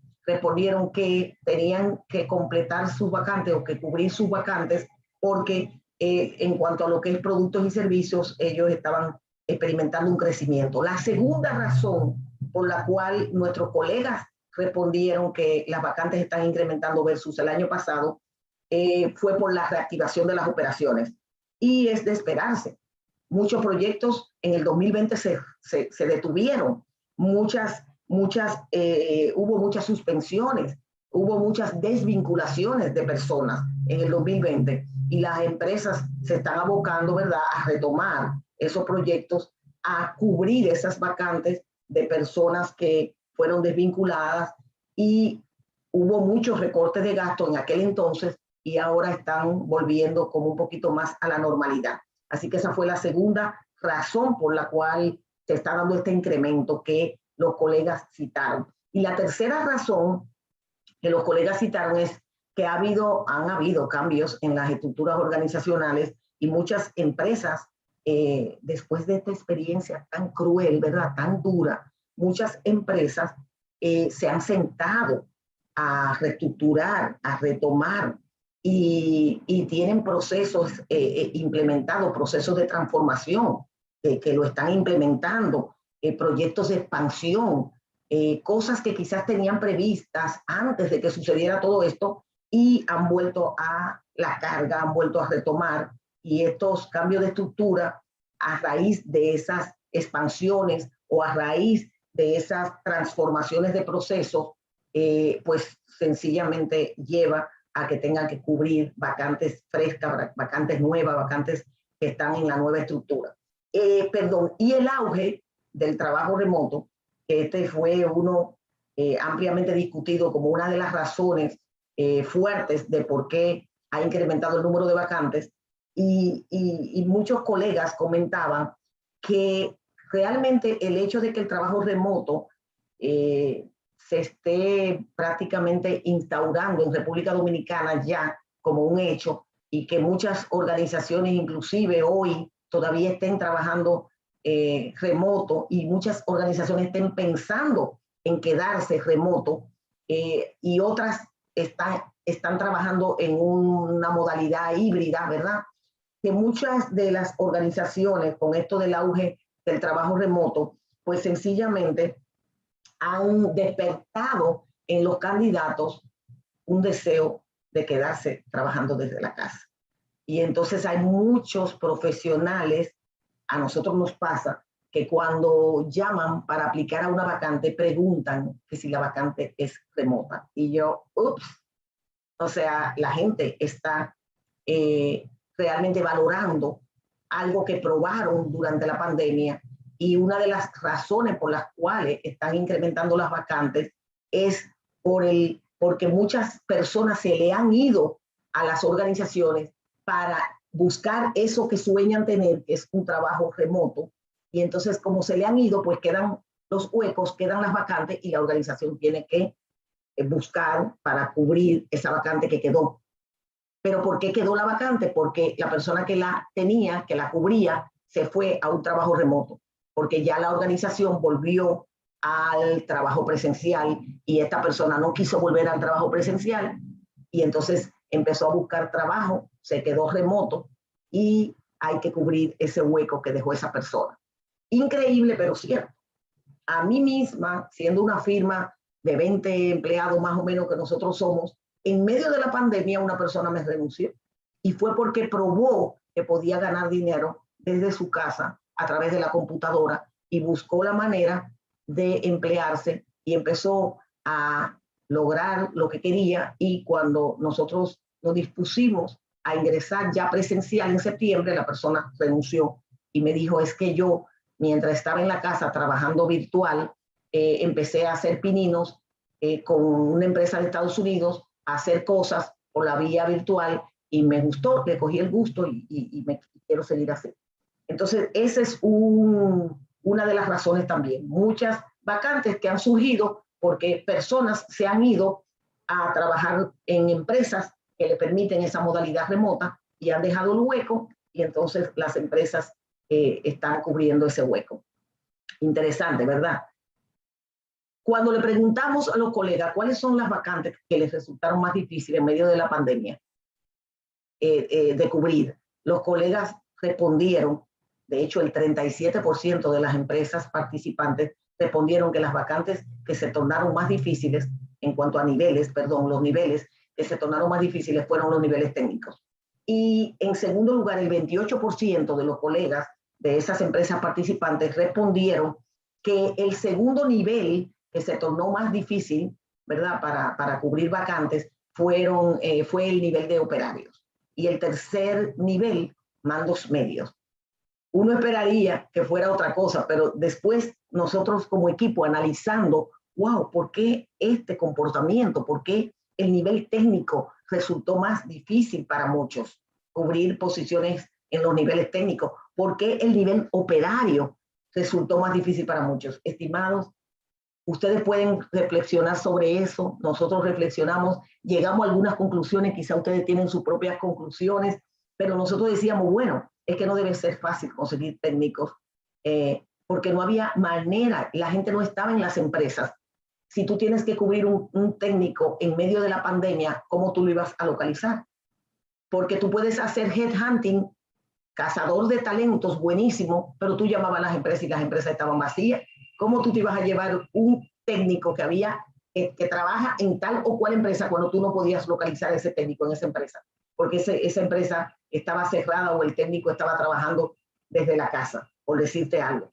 B: que tenían que completar sus vacantes o que cubrir sus vacantes porque en cuanto a lo que es productos y servicios, ellos estaban experimentando un crecimiento. La segunda razón por la cual nuestros colegas respondieron que las vacantes están incrementando versus el año pasado fue por la reactivación de las operaciones. Y es de esperarse. Muchos proyectos en el 2020 se detuvieron. Hubo muchas suspensiones, hubo muchas desvinculaciones de personas en el 2020 y las empresas se están abocando, ¿verdad?, a retomar esos proyectos, a cubrir esas vacantes de personas que fueron desvinculadas y hubo muchos recortes de gasto en aquel entonces y ahora están volviendo como un poquito más a la normalidad. Así que esa fue la segunda razón por la cual se está dando este incremento que los colegas citaron. Y la tercera razón que los colegas citaron es que han habido cambios en las estructuras organizacionales y muchas empresas, después de esta experiencia tan cruel, ¿verdad?, tan dura, muchas empresas se han sentado a reestructurar, a retomar y tienen procesos implementados, procesos de transformación que lo están implementando, proyectos de expansión, cosas que quizás tenían previstas antes de que sucediera todo esto y han vuelto a la carga, han vuelto a retomar, y estos cambios de estructura a raíz de esas expansiones o a raíz de esas transformaciones de procesos, pues sencillamente lleva a que tengan que cubrir vacantes frescas, vacantes nuevas, vacantes que están en la nueva estructura. Y el auge del trabajo remoto, que este fue uno ampliamente discutido como una de las razones fuertes de por qué ha incrementado el número de vacantes, y muchos colegas comentaban que realmente el hecho de que el trabajo remoto se esté prácticamente instaurando en República Dominicana ya como un hecho, y que muchas organizaciones inclusive hoy todavía estén trabajando remoto y muchas organizaciones estén pensando en quedarse remoto y otras están trabajando en una modalidad híbrida, ¿verdad? Que muchas de las organizaciones con esto del auge del trabajo remoto, pues sencillamente han despertado en los candidatos un deseo de quedarse trabajando desde la casa. Y entonces hay muchos profesionales, a nosotros nos pasa, que cuando llaman para aplicar a una vacante preguntan que si la vacante es remota. Y yo, ups, o sea, la gente está realmente valorando algo que probaron durante la pandemia, y una de las razones por las cuales están incrementando las vacantes es porque muchas personas se le han ido a las organizaciones para buscar eso que sueñan tener, que es un trabajo remoto, y entonces como se le han ido, pues quedan los huecos, quedan las vacantes y la organización tiene que buscar para cubrir esa vacante que quedó. ¿Pero por qué quedó la vacante? Porque la persona que la tenía, que la cubría, se fue a un trabajo remoto, porque ya la organización volvió al trabajo presencial y esta persona no quiso volver al trabajo presencial y entonces empezó a buscar trabajo, se quedó remoto y hay que cubrir ese hueco que dejó esa persona. Increíble, pero cierto. A mí misma, siendo una firma de 20 empleados más o menos que nosotros somos, en medio de la pandemia una persona me renunció y fue porque probó que podía ganar dinero desde su casa a través de la computadora y buscó la manera de emplearse y empezó a lograr lo que quería, y cuando nosotros nos dispusimos a ingresar ya presencial en septiembre, la persona renunció y me dijo, es que yo, mientras estaba en la casa trabajando virtual, empecé a hacer pininos con una empresa de Estados Unidos, a hacer cosas por la vía virtual y me gustó, le cogí el gusto y me quiero seguir así. Entonces, esa es una de las razones también. Muchas vacantes que han surgido porque personas se han ido a trabajar en empresas que le permiten esa modalidad remota y han dejado el hueco y entonces las empresas están cubriendo ese hueco. Interesante, ¿verdad? Cuando le preguntamos a los colegas cuáles son las vacantes que les resultaron más difíciles en medio de la pandemia de cubrir, los colegas respondieron, de hecho el 37% de las empresas participantes respondieron que las vacantes que se tornaron más difíciles en cuanto a niveles, perdón, los niveles que se tornaron más difíciles fueron los niveles técnicos. Y en segundo lugar, el 28% de los colegas de esas empresas participantes respondieron que el segundo nivel que se tornó más difícil, ¿verdad?, para cubrir vacantes fue el nivel de operarios. Y el tercer nivel, mandos medios. Uno esperaría que fuera otra cosa, pero después nosotros como equipo analizando, wow, ¿por qué este comportamiento? ¿Por qué el nivel técnico resultó más difícil para muchos? Cubrir posiciones en los niveles técnicos. ¿Por qué el nivel operario resultó más difícil para muchos? Estimados, ustedes pueden reflexionar sobre eso, nosotros reflexionamos, llegamos a algunas conclusiones, quizá ustedes tienen sus propias conclusiones, pero nosotros decíamos, bueno, es que no debe ser fácil conseguir técnicos, porque no había manera, la gente no estaba en las empresas. Si tú tienes que cubrir un técnico en medio de la pandemia, ¿cómo tú lo ibas a localizar? Porque tú puedes hacer headhunting, cazador de talentos, buenísimo, pero tú llamabas a las empresas y las empresas estaban vacías. ¿Cómo tú te ibas a llevar un técnico que trabaja en tal o cual empresa cuando tú no podías localizar a ese técnico en esa empresa? Porque esa empresa estaba cerrada o el técnico estaba trabajando desde la casa, por decirte algo.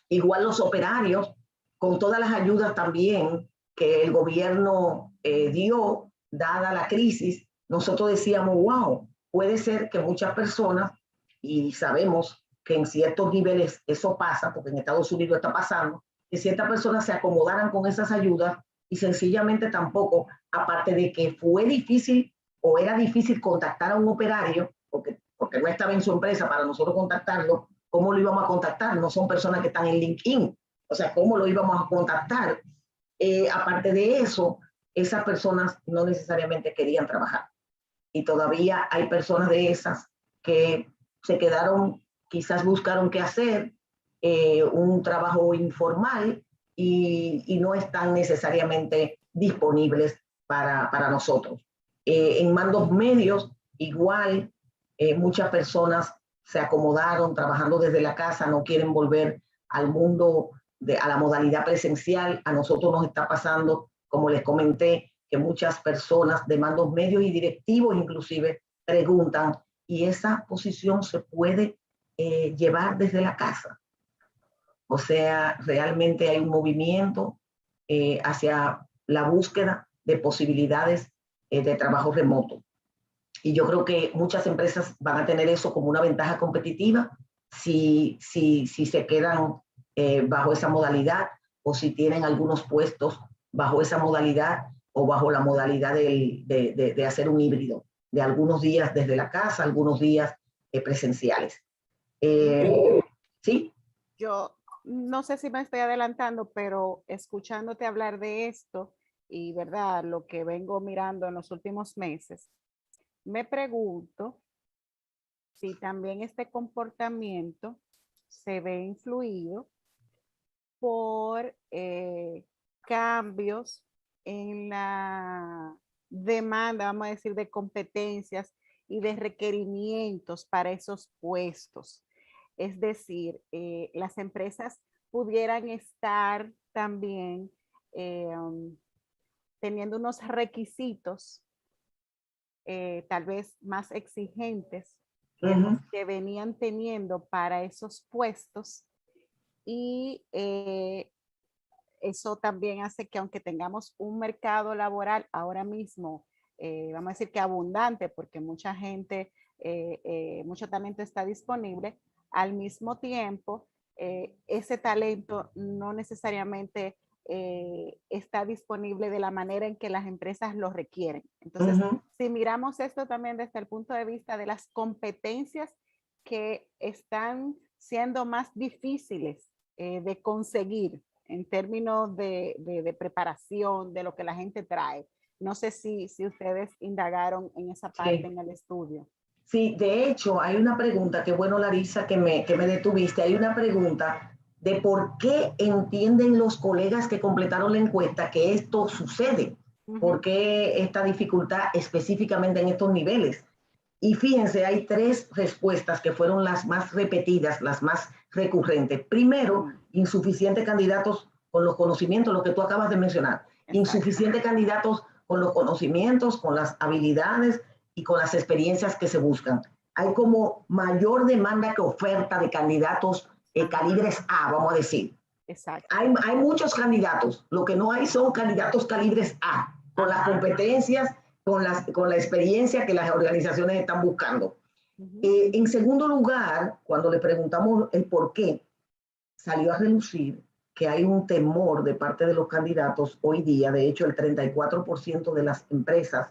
B: Igual los operarios, con todas las ayudas también que el gobierno dio, dada la crisis, nosotros decíamos, wow, puede ser que muchas personas, y sabemos que en ciertos niveles eso pasa, porque en Estados Unidos está pasando, que ciertas personas se acomodaran con esas ayudas y sencillamente tampoco, aparte de que fue difícil o era difícil contactar a un operario, porque no estaba en su empresa para nosotros contactarlo, ¿cómo lo íbamos a contactar? No son personas que están en LinkedIn, o sea, ¿cómo lo íbamos a contactar? Aparte de eso, esas personas no necesariamente querían trabajar. Y todavía hay personas de esas que se quedaron, quizás buscaron qué hacer, un trabajo informal y no están necesariamente disponibles para nosotros. En mandos medios, igual, muchas personas se acomodaron trabajando desde la casa, no quieren volver al mundo, a la modalidad presencial. A nosotros nos está pasando, como les comenté, que muchas personas de mandos medios y directivos inclusive preguntan, ¿y esa posición se puede llevar desde la casa? O sea, realmente hay un movimiento hacia la búsqueda de posibilidades de trabajo remoto. Y yo creo que muchas empresas van a tener eso como una ventaja competitiva si se quedan bajo esa modalidad o si tienen algunos puestos bajo esa modalidad o bajo la modalidad de hacer un híbrido, de algunos días desde la casa, algunos días presenciales. ¿Sí?
A: Yo no sé si me estoy adelantando, pero escuchándote hablar de esto y, ¿verdad?, lo que vengo mirando en los últimos meses, me pregunto si también este comportamiento se ve influido por cambios en la demanda, vamos a decir, de competencias y de requerimientos para esos puestos. Es decir, las empresas pudieran estar también teniendo unos requisitos tal vez más exigentes que los que venían teniendo para esos puestos y eso también hace que aunque tengamos un mercado laboral ahora mismo, vamos a decir que abundante, porque mucha gente, mucho talento está disponible, al mismo tiempo, ese talento no necesariamente está disponible de la manera en que las empresas lo requieren. Entonces, si miramos esto también desde el punto de vista de las competencias que están siendo más difíciles de conseguir en términos de preparación, de lo que la gente trae. No sé si ustedes indagaron en esa parte en el estudio.
B: Sí, de hecho, hay una pregunta, qué bueno, Larissa, que me detuviste. Hay una pregunta de por qué entienden los colegas que completaron la encuesta que esto sucede. ¿Por qué esta dificultad específicamente en estos niveles? Y fíjense, hay tres respuestas que fueron las más repetidas, las más recurrentes. Primero, insuficientes candidatos con los conocimientos, lo que tú acabas de mencionar. Insuficientes candidatos con los conocimientos, con las habilidades y con las experiencias que se buscan. Hay como mayor demanda que oferta de candidatos calibres A, vamos a decir.
A: Exacto.
B: Hay muchos candidatos, lo que no hay son candidatos calibres A, con las competencias, con la experiencia que las organizaciones están buscando. En segundo lugar, cuando le preguntamos el por qué, salió a relucir que hay un temor de parte de los candidatos hoy día. De hecho, el 34% de las empresas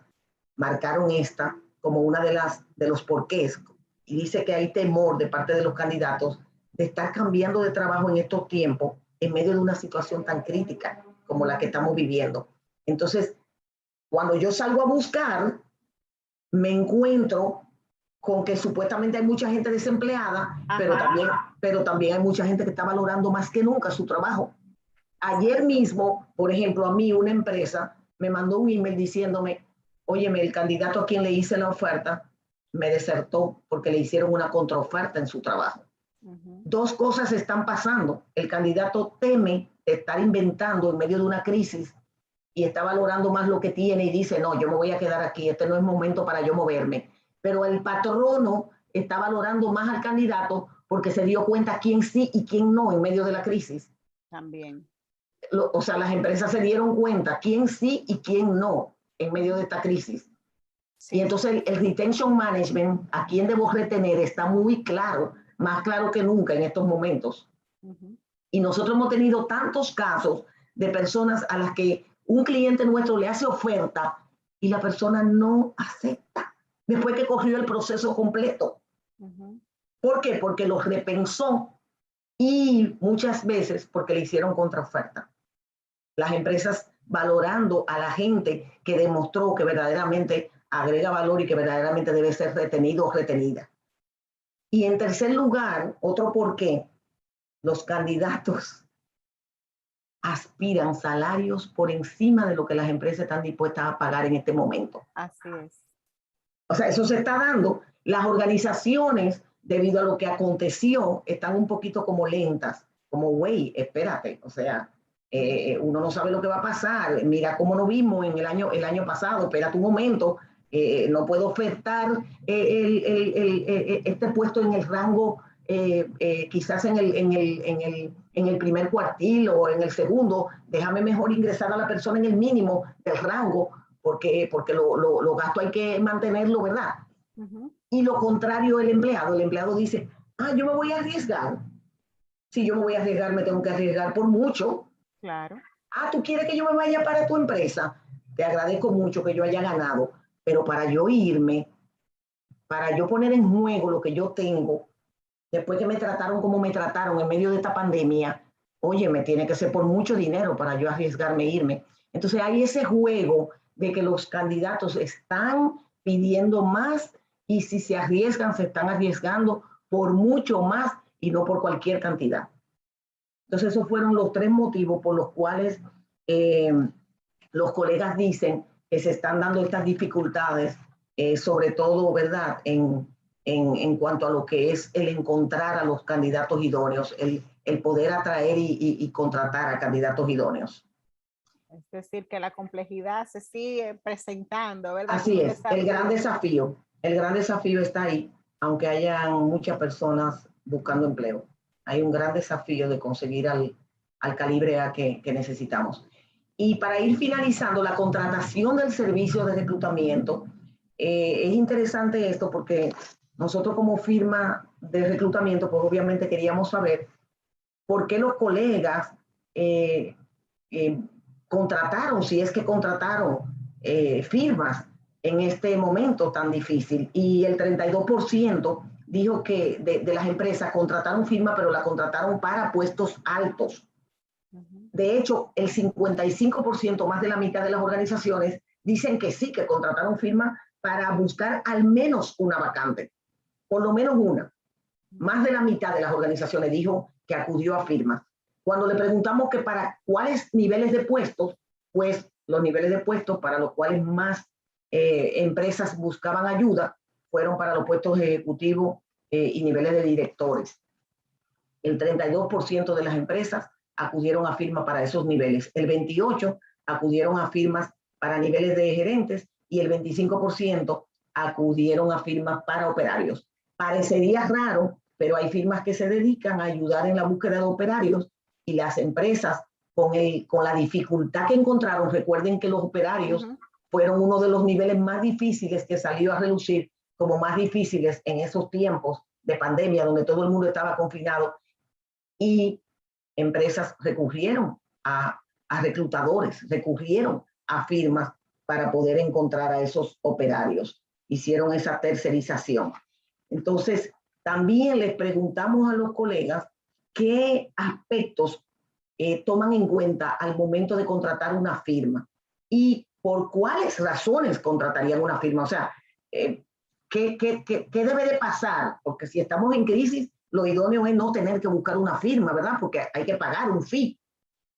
B: marcaron esta como una de los porqués, y dice que hay temor de parte de los candidatos de estar cambiando de trabajo en estos tiempos en medio de una situación tan crítica como la que estamos viviendo. Entonces, cuando yo salgo a buscar, me encuentro con que supuestamente hay mucha gente desempleada, pero también hay mucha gente que está valorando más que nunca su trabajo. Ayer mismo, por ejemplo, a mí una empresa me mandó un email diciéndome, óyeme, el candidato a quien le hice la oferta me desertó porque le hicieron una contraoferta en su trabajo. Dos cosas están pasando. El candidato teme estar inventando en medio de una crisis y está valorando más lo que tiene y dice, no, yo me voy a quedar aquí, este no es momento para yo moverme. Pero el patrono está valorando más al candidato porque se dio cuenta quién sí y quién no en medio de la crisis.
A: También.
B: O sea, las empresas se dieron cuenta quién sí y quién no en medio de esta crisis. Sí. Y entonces el retention management, a quién debo retener, está muy claro, más claro que nunca en estos momentos. Y nosotros hemos tenido tantos casos de personas a las que un cliente nuestro le hace oferta y la persona no acepta después que corrió el proceso completo. ¿Por qué? Porque lo repensó y muchas veces porque le hicieron contraoferta. Las empresas valorando a la gente que demostró que verdaderamente agrega valor y que verdaderamente debe ser retenido o retenida. Y en tercer lugar, otro por qué, los candidatos aspiran salarios por encima de lo que las empresas están dispuestas a pagar en este momento.
A: Así es.
B: O sea, eso se está dando. Las organizaciones, debido a lo que aconteció, están un poquito como lentas, como, güey, espérate, o sea, uno no sabe lo que va a pasar, mira cómo nos vimos en el año pasado, espérate un momento, no puedo ofertar este puesto en el rango, quizás en el primer cuartil o en el segundo, déjame mejor ingresar a la persona en el mínimo del rango, porque los gastos hay que mantenerlo, ¿verdad? Y lo contrario, el empleado dice, yo me voy a arriesgar. Si yo me voy a arriesgar, me tengo que arriesgar por mucho.
A: Claro.
B: ¿Tú quieres que yo me vaya para tu empresa? Te agradezco mucho que yo haya ganado, pero para yo irme, para yo poner en juego lo que yo tengo, después que me trataron como me trataron en medio de esta pandemia, oye, me tiene que ser por mucho dinero para yo arriesgarme a irme. Entonces hay ese juego de que los candidatos están pidiendo más y si se arriesgan, se están arriesgando por mucho más y no por cualquier cantidad. Entonces esos fueron los tres motivos por los cuales los colegas dicen que se están dando estas dificultades, sobre todo, ¿verdad?, en cuanto a lo que es el encontrar a los candidatos idóneos, el poder atraer y contratar a candidatos idóneos.
A: Es decir, que la complejidad se sigue presentando, ¿verdad?
B: Así es, el gran desafío está ahí, aunque hayan muchas personas buscando empleo. Hay un gran desafío de conseguir al calibre A que necesitamos. Y para ir finalizando, la contratación del servicio de reclutamiento, es interesante esto porque nosotros como firma de reclutamiento, pues obviamente queríamos saber por qué los colegas contrataron, si es que contrataron firmas en este momento tan difícil. Y el 32% dijo que de las empresas contrataron firma, pero la contrataron para puestos altos. De hecho, el 55%, más de la mitad de las organizaciones, dicen que sí, que contrataron firma para buscar al menos una vacante, por lo menos una. Más de la mitad de las organizaciones dijo que acudió a firmas. Cuando le preguntamos que para cuáles niveles de puestos, pues los niveles de puestos para los cuales más empresas buscaban ayuda fueron para los puestos ejecutivos y niveles de directores. El 32% de las empresas acudieron a firmas para esos niveles. El 28% acudieron a firmas para niveles de gerentes y el 25% acudieron a firmas para operarios. Parecería raro, pero hay firmas que se dedican a ayudar en la búsqueda de operarios y las empresas con la dificultad que encontraron. Recuerden que los operarios fueron uno de los niveles más difíciles que salió a relucir como más difíciles en esos tiempos de pandemia donde todo el mundo estaba confinado, y empresas recurrieron a reclutadores, recurrieron a firmas para poder encontrar a esos operarios. Hicieron esa tercerización. Entonces, también les preguntamos a los colegas qué aspectos toman en cuenta al momento de contratar una firma y por cuáles razones contratarían una firma. O sea, ¿qué debe de pasar? Porque si estamos en crisis, lo idóneo es no tener que buscar una firma, ¿verdad? Porque hay que pagar un fee.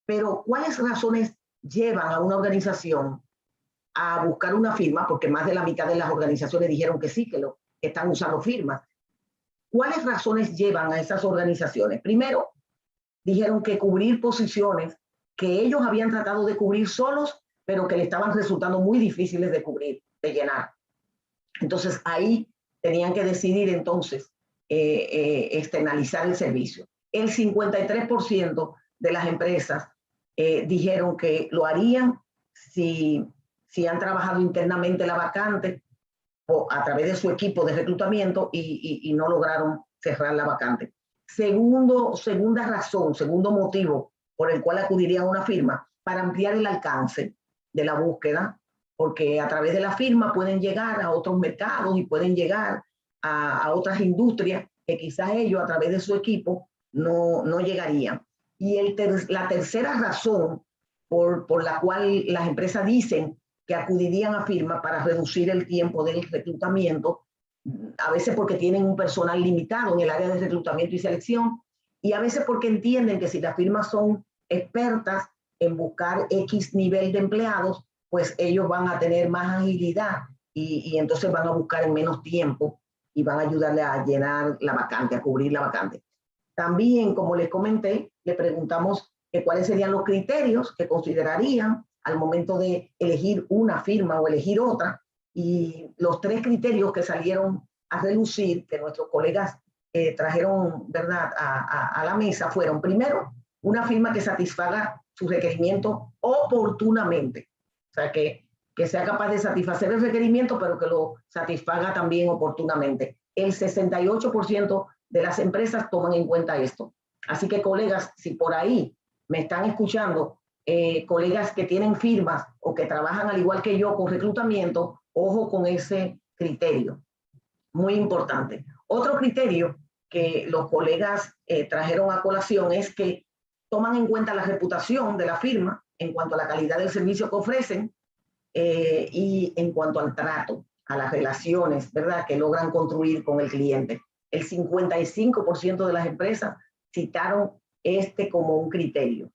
B: Pero ¿cuáles razones llevan a una organización a buscar una firma? Porque más de la mitad de las organizaciones dijeron que sí, que están usando firmas. ¿Cuáles razones llevan a esas organizaciones? Primero, dijeron que cubrir posiciones que ellos habían tratado de cubrir solos, pero que le estaban resultando muy difíciles de cubrir, de llenar. Entonces, ahí tenían que decidir entonces externalizar el servicio. El 53% de las empresas dijeron que lo harían si han trabajado internamente la vacante o a través de su equipo de reclutamiento y no lograron cerrar la vacante. Segunda razón, segundo motivo por el cual acudirían a una firma, para ampliar el alcance de la búsqueda, porque a través de la firma pueden llegar a otros mercados y pueden llegar a otras industrias que quizás ellos a través de su equipo no llegarían. Y la tercera razón por la cual las empresas dicen que acudirían a firma para reducir el tiempo del reclutamiento, a veces porque tienen un personal limitado en el área de reclutamiento y selección, y a veces porque entienden que si las firmas son expertas en buscar X nivel de empleados, pues ellos van a tener más agilidad y entonces van a buscar en menos tiempo y van a ayudarle a llenar la vacante, a cubrir la vacante. También, como les comenté, le preguntamos cuáles serían los criterios que considerarían al momento de elegir una firma o elegir otra, y los 3 criterios que salieron a relucir, que nuestros colegas trajeron, ¿verdad?, a la mesa, fueron: primero, una firma que satisfaga su requerimiento oportunamente, o sea, que sea capaz de satisfacer el requerimiento, pero que lo satisfaga también oportunamente. El 68% de las empresas toman en cuenta esto. Así que, colegas, si por ahí me están escuchando, colegas que tienen firmas o que trabajan al igual que yo con reclutamiento, ojo con ese criterio, muy importante. Otro criterio que los colegas trajeron a colación es que toman en cuenta la reputación de la firma en cuanto a la calidad del servicio que ofrecen y en cuanto al trato, a las relaciones, ¿verdad?, que logran construir con el cliente. El 55% de las empresas citaron este como un criterio.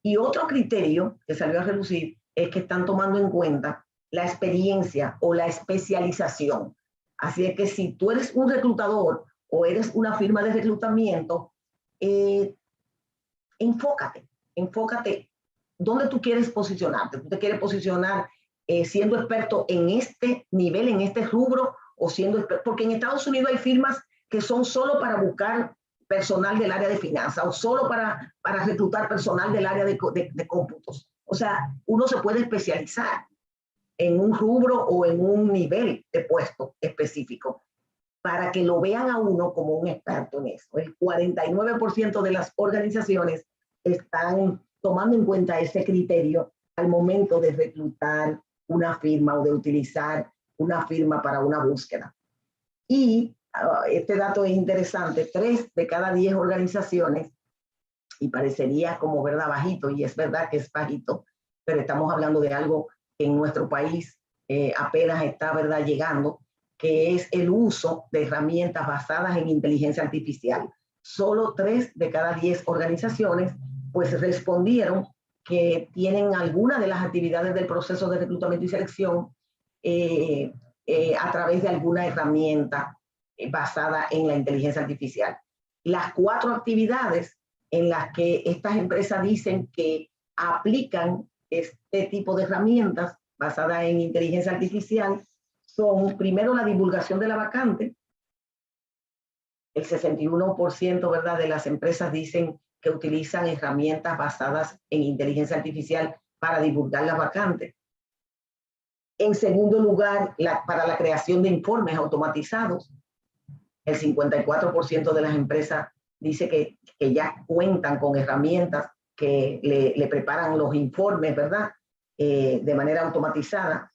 B: Y otro criterio que salió a relucir es que están tomando en cuenta la experiencia o la especialización. Así es que si tú eres un reclutador o eres una firma de reclutamiento, enfócate dónde tú quieres posicionarte. ¿Tú te quieres posicionar siendo experto en este nivel, en este rubro, o siendo experto? Porque en Estados Unidos hay firmas que son solo para buscar personal del área de finanzas o solo para reclutar personal del área de cómputos. O sea, uno se puede especializar en un rubro o en un nivel de puesto específico para que lo vean a uno como un experto en eso. El 49% de las organizaciones están tomando en cuenta ese criterio al momento de reclutar una firma o de utilizar una firma para una búsqueda. Y este dato es interesante: 3 de cada 10 organizaciones, y parecería como, ¿verdad?, bajito, y es verdad que es bajito, pero estamos hablando de algo que en nuestro país apenas está, ¿verdad?, llegando, que es el uso de herramientas basadas en inteligencia artificial. Solo 3 de cada 10 organizaciones pues respondieron que tienen alguna de las actividades del proceso de reclutamiento y selección a través de alguna herramienta basada en la inteligencia artificial. Las 4 actividades en las que estas empresas dicen que aplican este tipo de herramientas basadas en inteligencia artificial son, primero, la divulgación de la vacante. El 61%, ¿verdad?, de las empresas dicen que utilizan herramientas basadas en inteligencia artificial para divulgar las vacantes. En segundo lugar, para la creación de informes automatizados. El 54% de las empresas dice que ya cuentan con herramientas que le preparan los informes, ¿verdad?, de manera automatizada.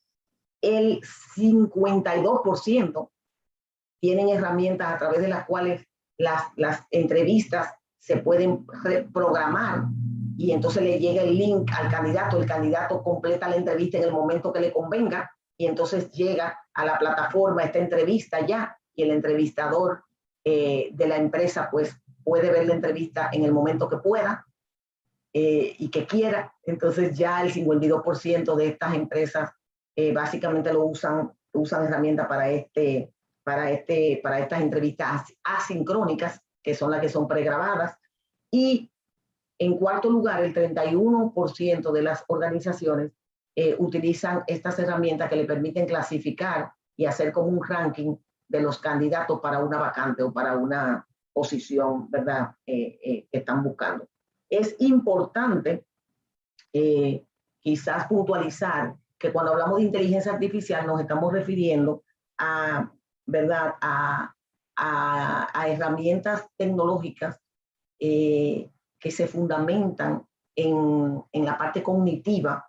B: El 52% tienen herramientas a través de las cuales las entrevistas se pueden programar y entonces le llega el link al candidato, el candidato completa la entrevista en el momento que le convenga y entonces llega a la plataforma esta entrevista ya y el entrevistador de la empresa pues puede ver la entrevista en el momento que pueda y que quiera. Entonces ya el 52% de estas empresas básicamente lo usan herramientas para estas entrevistas asincrónicas, que son las que son pregrabadas. Y en cuarto lugar, el 31% de las organizaciones utilizan estas herramientas que le permiten clasificar y hacer como un ranking de los candidatos para una vacante o para una posición, ¿verdad?, que están buscando. Es importante quizás puntualizar que cuando hablamos de inteligencia artificial nos estamos refiriendo a, ¿verdad?, a herramientas tecnológicas que se fundamentan en la parte cognitiva,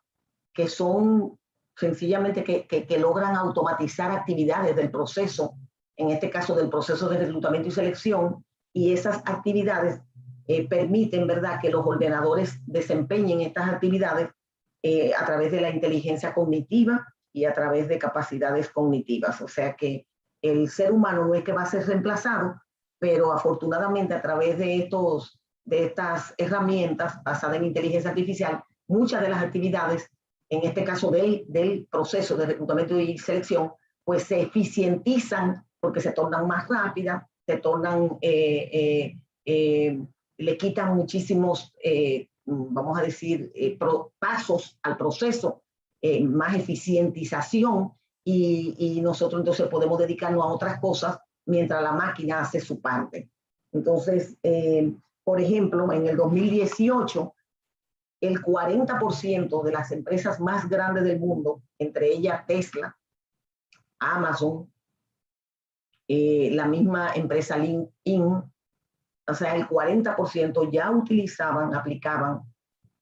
B: que son sencillamente que logran automatizar actividades del proceso, en este caso del proceso de reclutamiento y selección, y esas actividades permiten, ¿verdad?, que los ordenadores desempeñen estas actividades a través de la inteligencia cognitiva y a través de capacidades cognitivas. O sea que el ser humano no es que va a ser reemplazado, pero afortunadamente a través de estas herramientas basadas en inteligencia artificial, muchas de las actividades, en este caso del proceso de reclutamiento y selección, pues se eficientizan porque se tornan más rápidas, se tornan, le quitan muchísimos, vamos a decir, pasos al proceso, más eficientización y nosotros entonces podemos dedicarnos a otras cosas mientras la máquina hace su parte. Entonces, por ejemplo, en el 2018, el 40% de las empresas más grandes del mundo, entre ellas Tesla, Amazon, la misma empresa LinkedIn, o sea, el 40% ya aplicaban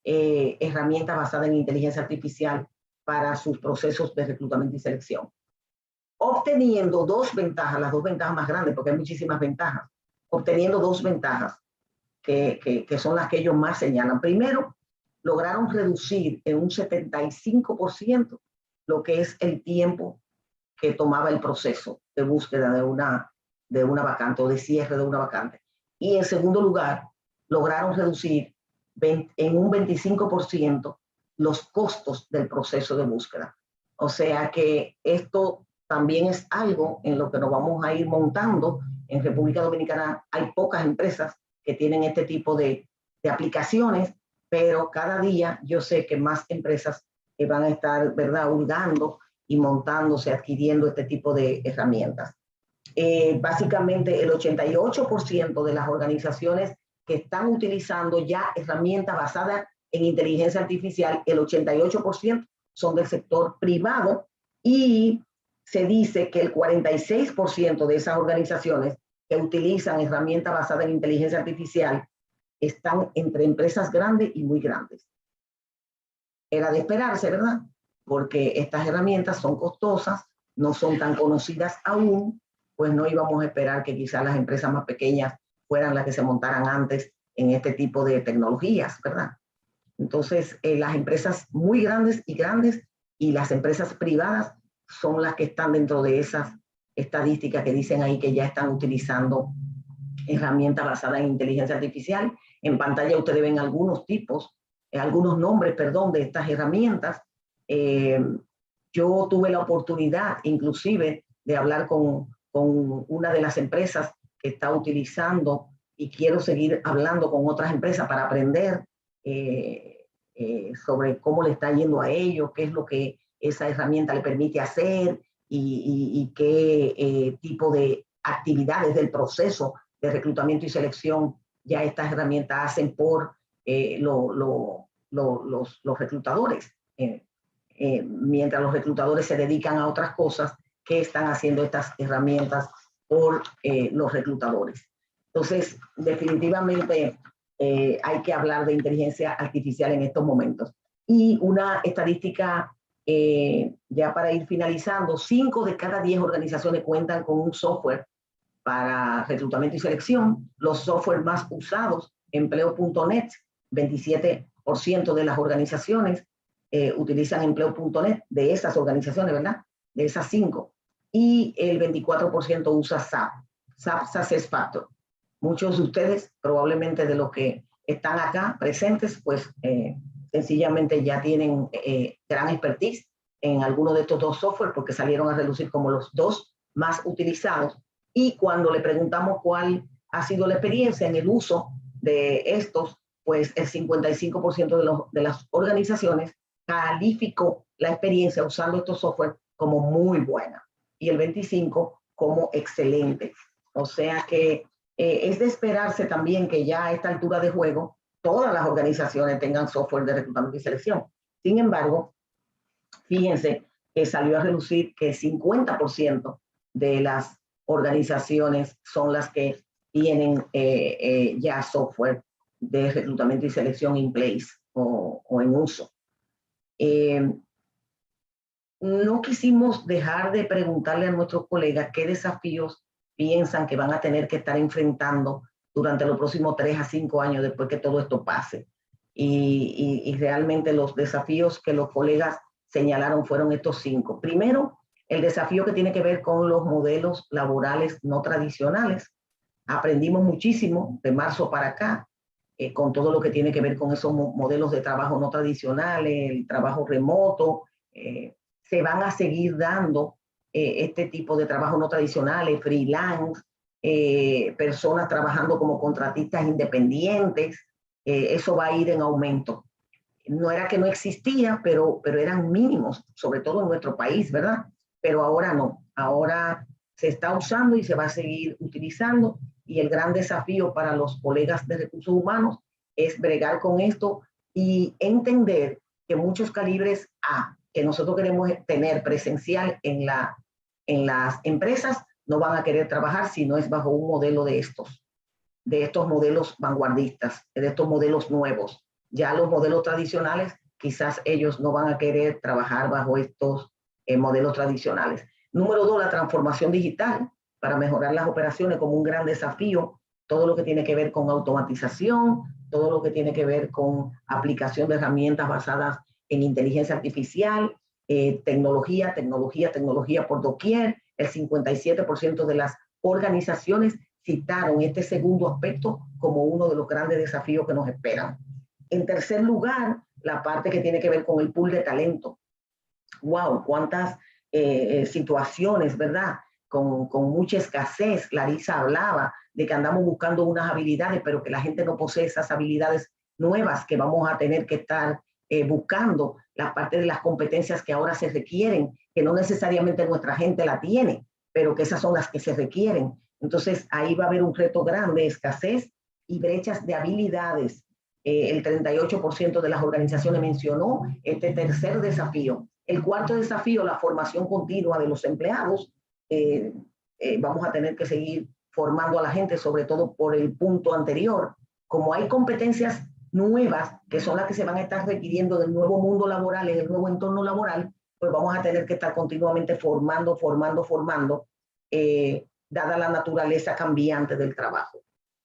B: herramientas basadas en inteligencia artificial para sus procesos de reclutamiento y selección, obteniendo las dos ventajas más grandes, porque hay muchísimas ventajas, obteniendo 2 ventajas que son las que ellos más señalan. Primero, lograron reducir en un 75% lo que es el tiempo que tomaba el proceso de búsqueda de una vacante o de cierre de una vacante. Y en segundo lugar, lograron reducir en un 25% los costos del proceso de búsqueda. O sea que esto también es algo en lo que nos vamos a ir montando. En República Dominicana hay pocas empresas que tienen este tipo de aplicaciones, pero cada día yo sé que más empresas van a estar, ¿verdad?, hurgando y montándose, adquiriendo este tipo de herramientas. Básicamente el 88% de las organizaciones que están utilizando ya herramientas basadas en inteligencia artificial, el 88% son del sector privado y se dice que el 46% de esas organizaciones que utilizan herramientas basadas en inteligencia artificial están entre empresas grandes y muy grandes. Era de esperarse, ¿verdad? Porque estas herramientas son costosas, no son tan conocidas aún, pues no íbamos a esperar que quizás las empresas más pequeñas fueran las que se montaran antes en este tipo de tecnologías, ¿verdad? Entonces, las empresas muy grandes y las empresas privadas son las que están dentro de esas estadísticas que dicen ahí que ya están utilizando herramientas basadas en inteligencia artificial. En pantalla ustedes ven algunos tipos, algunos nombres, perdón, de estas herramientas. Yo tuve la oportunidad inclusive de hablar con una de las empresas que está utilizando, y quiero seguir hablando con otras empresas para aprender sobre cómo le está yendo a ellos, qué es lo que esa herramienta le permite hacer y qué tipo de actividades del proceso de reclutamiento y selección ya estas herramientas hacen por los reclutadores. Mientras los reclutadores se dedican a otras cosas, ¿qué están haciendo estas herramientas por los reclutadores? Entonces, definitivamente hay que hablar de inteligencia artificial en estos momentos. Y una estadística, ya para ir finalizando, 5 de cada 10 organizaciones cuentan con un software para reclutamiento y selección. Los software más usados, empleo.net, 27% de las organizaciones utilizan empleo.net, de esas organizaciones, ¿verdad? De esas 5. Y el 24% usa SAP, SuccessFactors. Muchos de ustedes, probablemente de los que están acá presentes, pues sencillamente ya tienen gran expertise en alguno de estos 2 software porque salieron a relucir como los 2 más utilizados. Y cuando le preguntamos cuál ha sido la experiencia en el uso de estos, pues el 55% de las organizaciones calificó la experiencia usando estos software como muy buena y el 25% como excelente. O sea que es de esperarse también que ya a esta altura de juego todas las organizaciones tengan software de reclutamiento y selección. Sin embargo, fíjense que salió a relucir que 50% de las organizaciones son las que tienen ya software de reclutamiento y selección in place o en uso. No quisimos dejar de preguntarle a nuestros colegas qué desafíos piensan que van a tener que estar enfrentando durante los próximos 3 a 5 años después que todo esto pase. Y realmente los desafíos que los colegas señalaron fueron estos 5. Primero, el desafío que tiene que ver con los modelos laborales no tradicionales. Aprendimos muchísimo de marzo para acá con todo lo que tiene que ver con esos modelos de trabajo no tradicionales, el trabajo remoto. Se van a seguir dando este tipo de trabajo no tradicionales, freelance, personas trabajando como contratistas independientes. Eso va a ir en aumento. No era que no existía, pero eran mínimos, sobre todo en nuestro país, ¿verdad? Pero ahora no. Ahora se está usando y se va a seguir utilizando. Y el gran desafío para los colegas de recursos humanos es bregar con esto y entender que muchos calibres A que nosotros queremos tener presencial en las empresas no van a querer trabajar si no es bajo un modelo de estos modelos vanguardistas, de estos modelos nuevos. Ya los modelos tradicionales, quizás ellos no van a querer trabajar bajo estos modelos tradicionales. Número 2, la transformación digital para mejorar las operaciones como un gran desafío. Todo lo que tiene que ver con automatización, todo lo que tiene que ver con aplicación de herramientas basadas en inteligencia artificial, tecnología por doquier. El 57% de las organizaciones citaron este segundo aspecto como uno de los grandes desafíos que nos esperan. En tercer lugar, la parte que tiene que ver con el pool de talento. ¡Wow! Cuántas situaciones, ¿verdad? Con mucha escasez. Larisa hablaba de que andamos buscando unas habilidades, pero que la gente no posee esas habilidades nuevas que vamos a tener que estar buscando, la parte de las competencias que ahora se requieren, que no necesariamente nuestra gente la tiene, pero que esas son las que se requieren. Entonces, ahí va a haber un reto grande, escasez y brechas de habilidades. El 38% de las organizaciones mencionó este tercer desafío. El cuarto desafío, la formación continua de los empleados. Vamos a tener que seguir formando a la gente, sobre todo por el punto anterior. Como hay competencias nuevas, que son las que se van a estar requiriendo del nuevo mundo laboral, en el nuevo entorno laboral, pues vamos a tener que estar continuamente formando, dada la naturaleza cambiante del trabajo.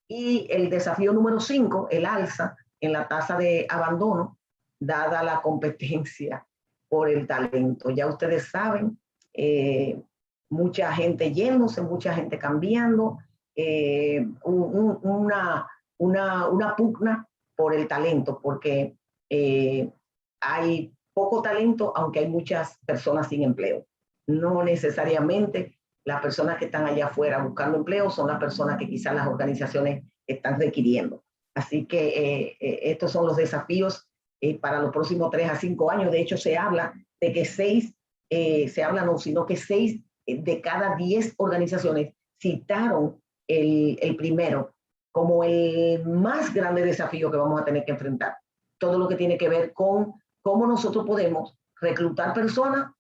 B: Y el desafío número 5, el alza en la tasa de abandono, dada la competencia por el talento. Ya ustedes saben mucha gente yéndose, mucha gente cambiando, una pugna por el talento, porque hay poco talento, aunque hay muchas personas sin empleo. No necesariamente las personas que están allá afuera buscando empleo son las personas que quizás las organizaciones están requiriendo. Así que estos son los desafíos para los próximos 3 a 5 años. De hecho, se habla de que 6 de cada 10 organizaciones citaron el primero como el más grande desafío que vamos a tener que enfrentar. Todo lo que tiene que ver con cómo nosotros podemos reclutar personas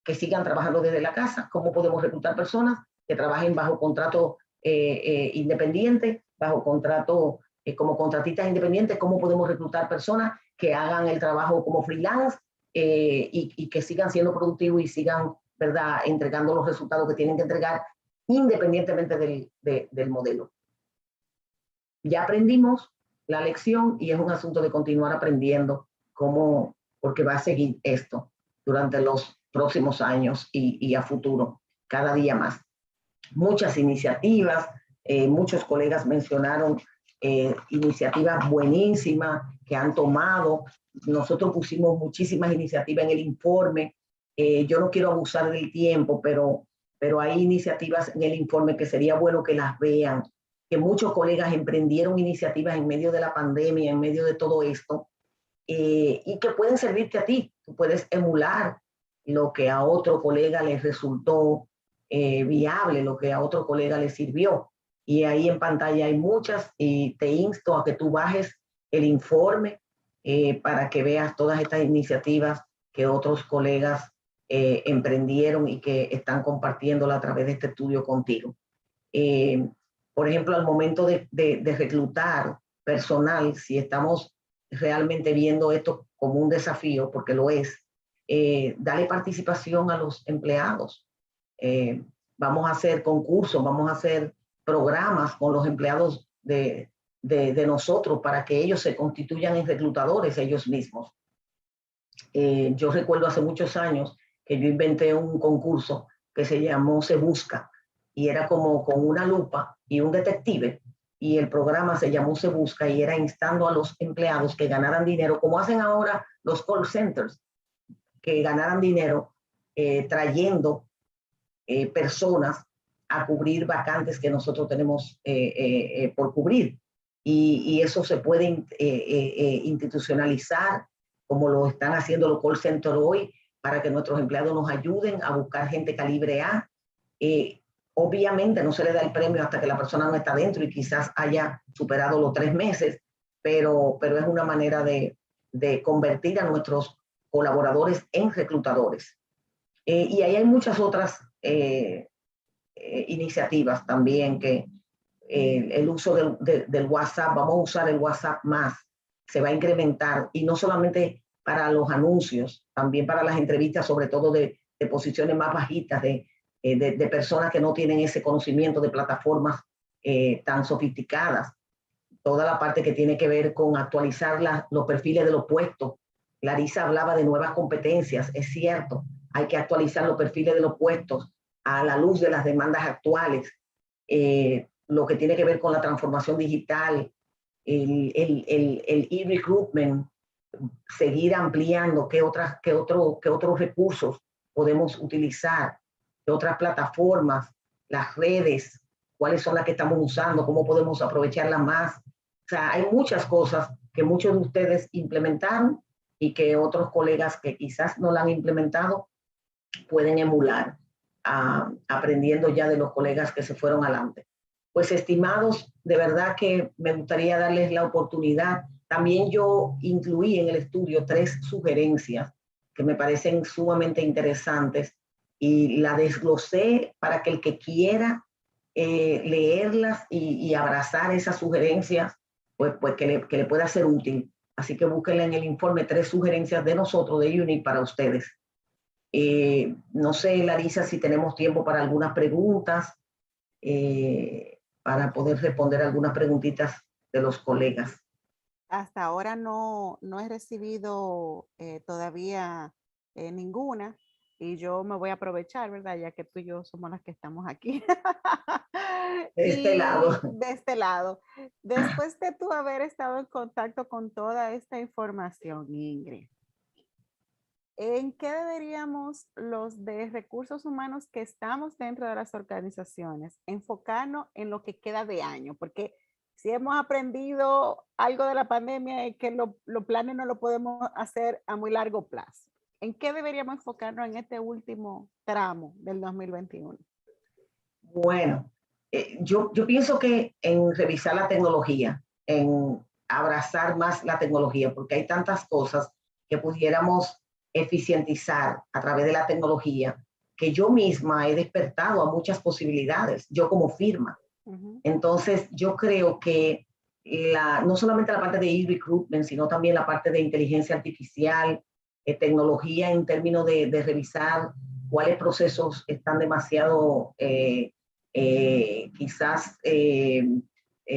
B: que sigan trabajando desde la casa, cómo podemos reclutar personas que trabajen bajo contrato independiente, bajo contrato como contratistas independientes, cómo podemos reclutar personas que hagan el trabajo como freelance y que sigan siendo productivos y sigan, ¿verdad?, entregando los resultados que tienen que entregar independientemente del modelo. Ya aprendimos la lección y es un asunto de continuar aprendiendo porque va a seguir esto durante los próximos años y a futuro, cada día más. Muchas iniciativas, muchos colegas mencionaron iniciativas buenísimas que han tomado. Nosotros pusimos muchísimas iniciativas en el informe. Yo no quiero abusar del tiempo, pero hay iniciativas en el informe que sería bueno que las vean, que muchos colegas emprendieron iniciativas en medio de la pandemia, en medio de todo esto, y que pueden servirte a ti. Tú puedes emular lo que a otro colega les resultó viable, lo que a otro colega le sirvió. Y ahí en pantalla hay muchas y te insto a que tú bajes el informe para que veas todas estas iniciativas que otros colegas emprendieron y que están compartiéndola a través de este estudio contigo. Por ejemplo, al momento de reclutar personal, si estamos realmente viendo esto como un desafío, porque lo es, dale participación a los empleados. Vamos a hacer concursos, vamos a hacer programas con los empleados de nosotros para que ellos se constituyan en reclutadores ellos mismos. Yo recuerdo hace muchos años que yo inventé un concurso que se llamó Se Busca y era como con una lupa y un detective, y el programa se llamó Se Busca y era instando a los empleados que ganaran dinero, como hacen ahora los call centers, que ganaran dinero trayendo personas a cubrir vacantes que nosotros tenemos por cubrir. Y eso se puede institucionalizar como lo están haciendo los call centers hoy, para que nuestros empleados nos ayuden a buscar gente calibre A. Obviamente no se le da el premio hasta que la persona no está dentro y quizás haya superado los 3 meses, pero es una manera de convertir a nuestros colaboradores en reclutadores. Y ahí hay muchas otras iniciativas también, que el uso del WhatsApp, vamos a usar el WhatsApp más, se va a incrementar, y no solamente para los anuncios, también para las entrevistas, sobre todo de posiciones más bajitas, de personas que no tienen ese conocimiento de plataformas tan sofisticadas. Toda la parte que tiene que ver con actualizar los perfiles de los puestos. Larisa hablaba de nuevas competencias, es cierto, hay que actualizar los perfiles de los puestos a la luz de las demandas actuales. Lo que tiene que ver con la transformación digital, el e-recruitment, seguir ampliando qué otros recursos podemos utilizar, qué otras plataformas, las redes, cuáles son las que estamos usando, cómo podemos aprovecharlas más. O sea, hay muchas cosas que muchos de ustedes implementaron y que otros colegas que quizás no la han implementado pueden emular, aprendiendo ya de los colegas que se fueron adelante. Pues, estimados, de verdad que me gustaría darles la oportunidad. También yo incluí en el estudio 3 sugerencias que me parecen sumamente interesantes y la desglosé para que el que quiera leerlas y abrazar esas sugerencias, pues que le pueda ser útil. Así que búsquenla en el informe 3 sugerencias de nosotros, de UNI, para ustedes. No sé, Larisa, si tenemos tiempo para algunas preguntas, para poder responder algunas preguntitas de los colegas.
A: Hasta ahora no he recibido todavía ninguna. y yo me voy a aprovechar, ¿verdad? Ya que tú y yo somos las que estamos aquí.
B: De este
A: Y
B: lado.
A: de este lado, después de tú haber estado en contacto con toda esta información, Ingrid, ¿en qué deberíamos los de recursos humanos que estamos dentro de las organizaciones enfocarnos en lo que queda de año? Porque si hemos aprendido algo de la pandemia es que los planes no lo podemos hacer a muy largo plazo. ¿En qué deberíamos enfocarnos en este último tramo del 2021?
B: Bueno, yo pienso que en revisar la tecnología, en abrazar más la tecnología, porque hay tantas cosas que pudiéramos eficientizar a través de la tecnología, que yo misma he despertado a muchas posibilidades, yo como firma. Entonces, yo creo que no solamente la parte de e-recruitment, sino también la parte de inteligencia artificial, tecnología en términos de revisar cuáles procesos están demasiado quizás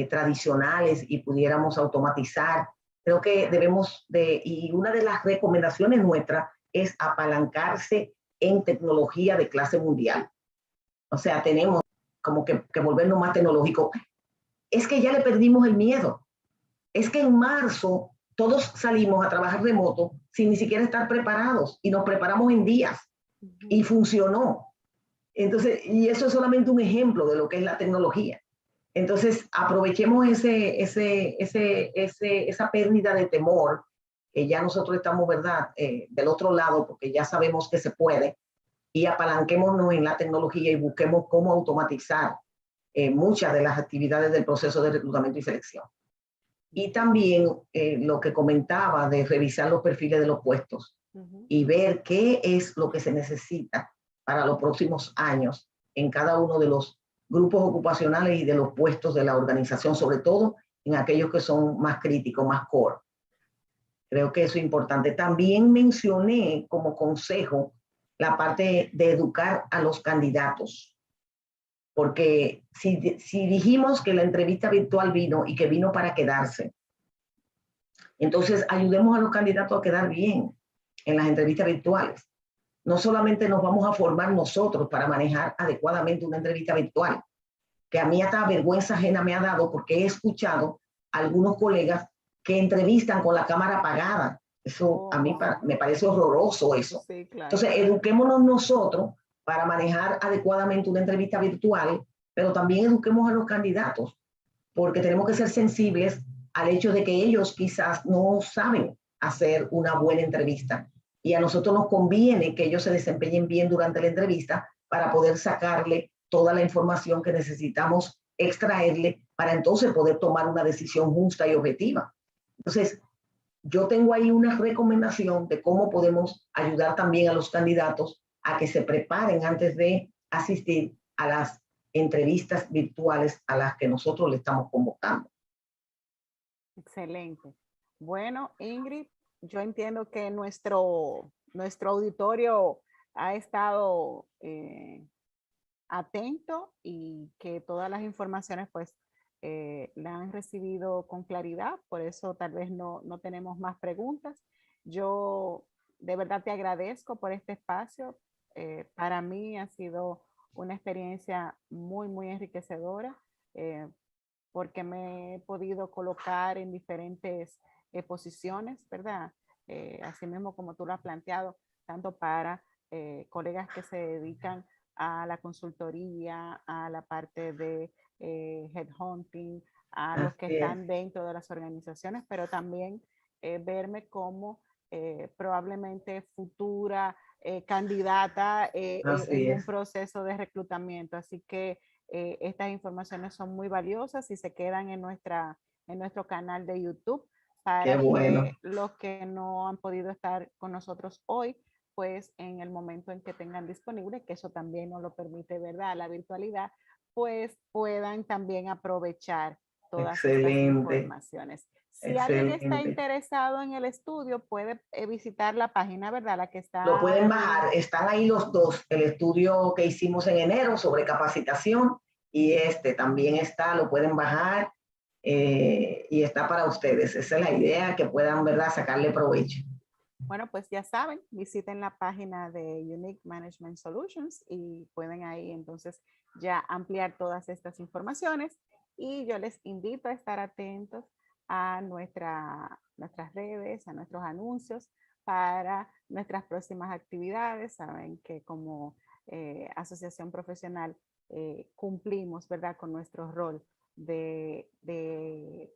B: tradicionales y pudiéramos automatizar. Creo que debemos y una de las recomendaciones nuestras es apalancarse en tecnología de clase mundial. O sea, tenemos como que volvernos más tecnológicos. Es que ya le perdimos el miedo. Es que en marzo todos salimos a trabajar remoto sin ni siquiera estar preparados y nos preparamos en días y funcionó. Entonces, y eso es solamente un ejemplo de lo que es la tecnología. Entonces, aprovechemos esa pérdida de temor, que ya nosotros estamos, ¿verdad?, del otro lado, porque ya sabemos que se puede, y apalanquémonos en la tecnología y busquemos cómo automatizar muchas de las actividades del proceso de reclutamiento y selección. Y también lo que comentaba de revisar los perfiles de los puestos y ver qué es lo que se necesita para los próximos años en cada uno de los grupos ocupacionales y de los puestos de la organización, sobre todo en aquellos que son más críticos, más core. Creo que eso es importante. También mencioné como consejo la parte de educar a los candidatos, porque si dijimos que la entrevista virtual vino y que vino para quedarse, entonces ayudemos a los candidatos a quedar bien en las entrevistas virtuales. No solamente nos vamos a formar nosotros para manejar adecuadamente una entrevista virtual, que a mí hasta vergüenza ajena me ha dado porque he escuchado a algunos colegas que entrevistan con la cámara apagada. Eso a mí me parece horroroso eso.
A: Sí, claro.
B: Entonces, eduquémonos nosotros para manejar adecuadamente una entrevista virtual, pero también eduquemos a los candidatos, porque tenemos que ser sensibles al hecho de que ellos quizás no saben hacer una buena entrevista. Y a nosotros nos conviene que ellos se desempeñen bien durante la entrevista para poder sacarle toda la información que necesitamos extraerle para entonces poder tomar una decisión justa y objetiva. Entonces, yo tengo ahí una recomendación de cómo podemos ayudar también a los candidatos a que se preparen antes de asistir a las entrevistas virtuales a las que nosotros le estamos convocando.
A: Excelente. Bueno, Ingrid, yo entiendo que nuestro auditorio ha estado atento y que todas las informaciones pues la han recibido con claridad, por eso tal vez no tenemos más preguntas. Yo de verdad te agradezco por este espacio. Para mí ha sido una experiencia muy enriquecedora. Porque me he podido colocar en diferentes posiciones, ¿verdad? Así mismo como tú lo has planteado, tanto para colegas que se dedican a la consultoría, a la parte de headhunting, a los que están dentro de las organizaciones, pero también verme como probablemente futura candidata en un proceso de reclutamiento. Así que estas informaciones son muy valiosas y se quedan en nuestro canal de YouTube para que los que no han podido estar con nosotros hoy, pues en el momento en que tengan disponible, que eso también nos lo permite, ¿verdad? La virtualidad, pues puedan también aprovechar todas estas informaciones. Si alguien está interesado en el estudio, puede visitar la página, ¿verdad? La que está...
B: Lo pueden bajar, están ahí los dos, el estudio que hicimos en enero sobre capacitación y este también está, lo pueden bajar y está para ustedes. Esa es la idea, que puedan, ¿verdad?, sacarle provecho.
A: Bueno, pues ya saben, visiten la página de Unique Management Solutions y pueden ahí entonces ya ampliar todas estas informaciones. Y yo les invito a estar atentos a nuestras redes, a nuestros anuncios para nuestras próximas actividades. Saben que como asociación profesional cumplimos, ¿verdad?, con nuestro rol de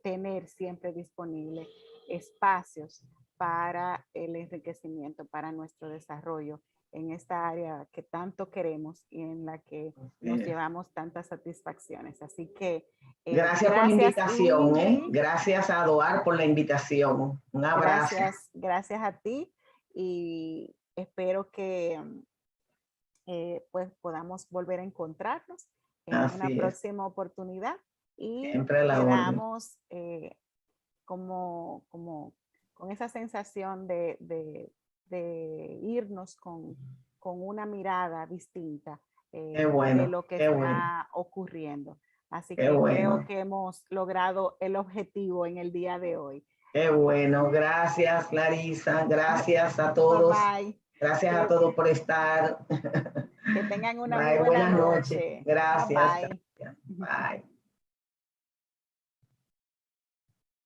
A: tener siempre disponible espacios para el enriquecimiento, para nuestro desarrollo en esta área que tanto queremos y en la que nos llevamos tantas satisfacciones. Así que
B: gracias por la invitación,
A: Ingrid.
B: Gracias a Doar por la invitación. Un abrazo.
A: Gracias a ti y espero que pues podamos volver a encontrarnos en una próxima oportunidad y
B: siempre la
A: quedamos como con esa sensación de irnos con una mirada distinta de lo que está ocurriendo. Así que creo que hemos logrado el objetivo en el día de hoy.
B: Qué bueno, gracias Clarisa, gracias a todos.
A: Bye, bye.
B: Gracias a todos por estar.
A: Que tengan una muy buena noche.
B: Gracias.
A: Bye.
B: Bye.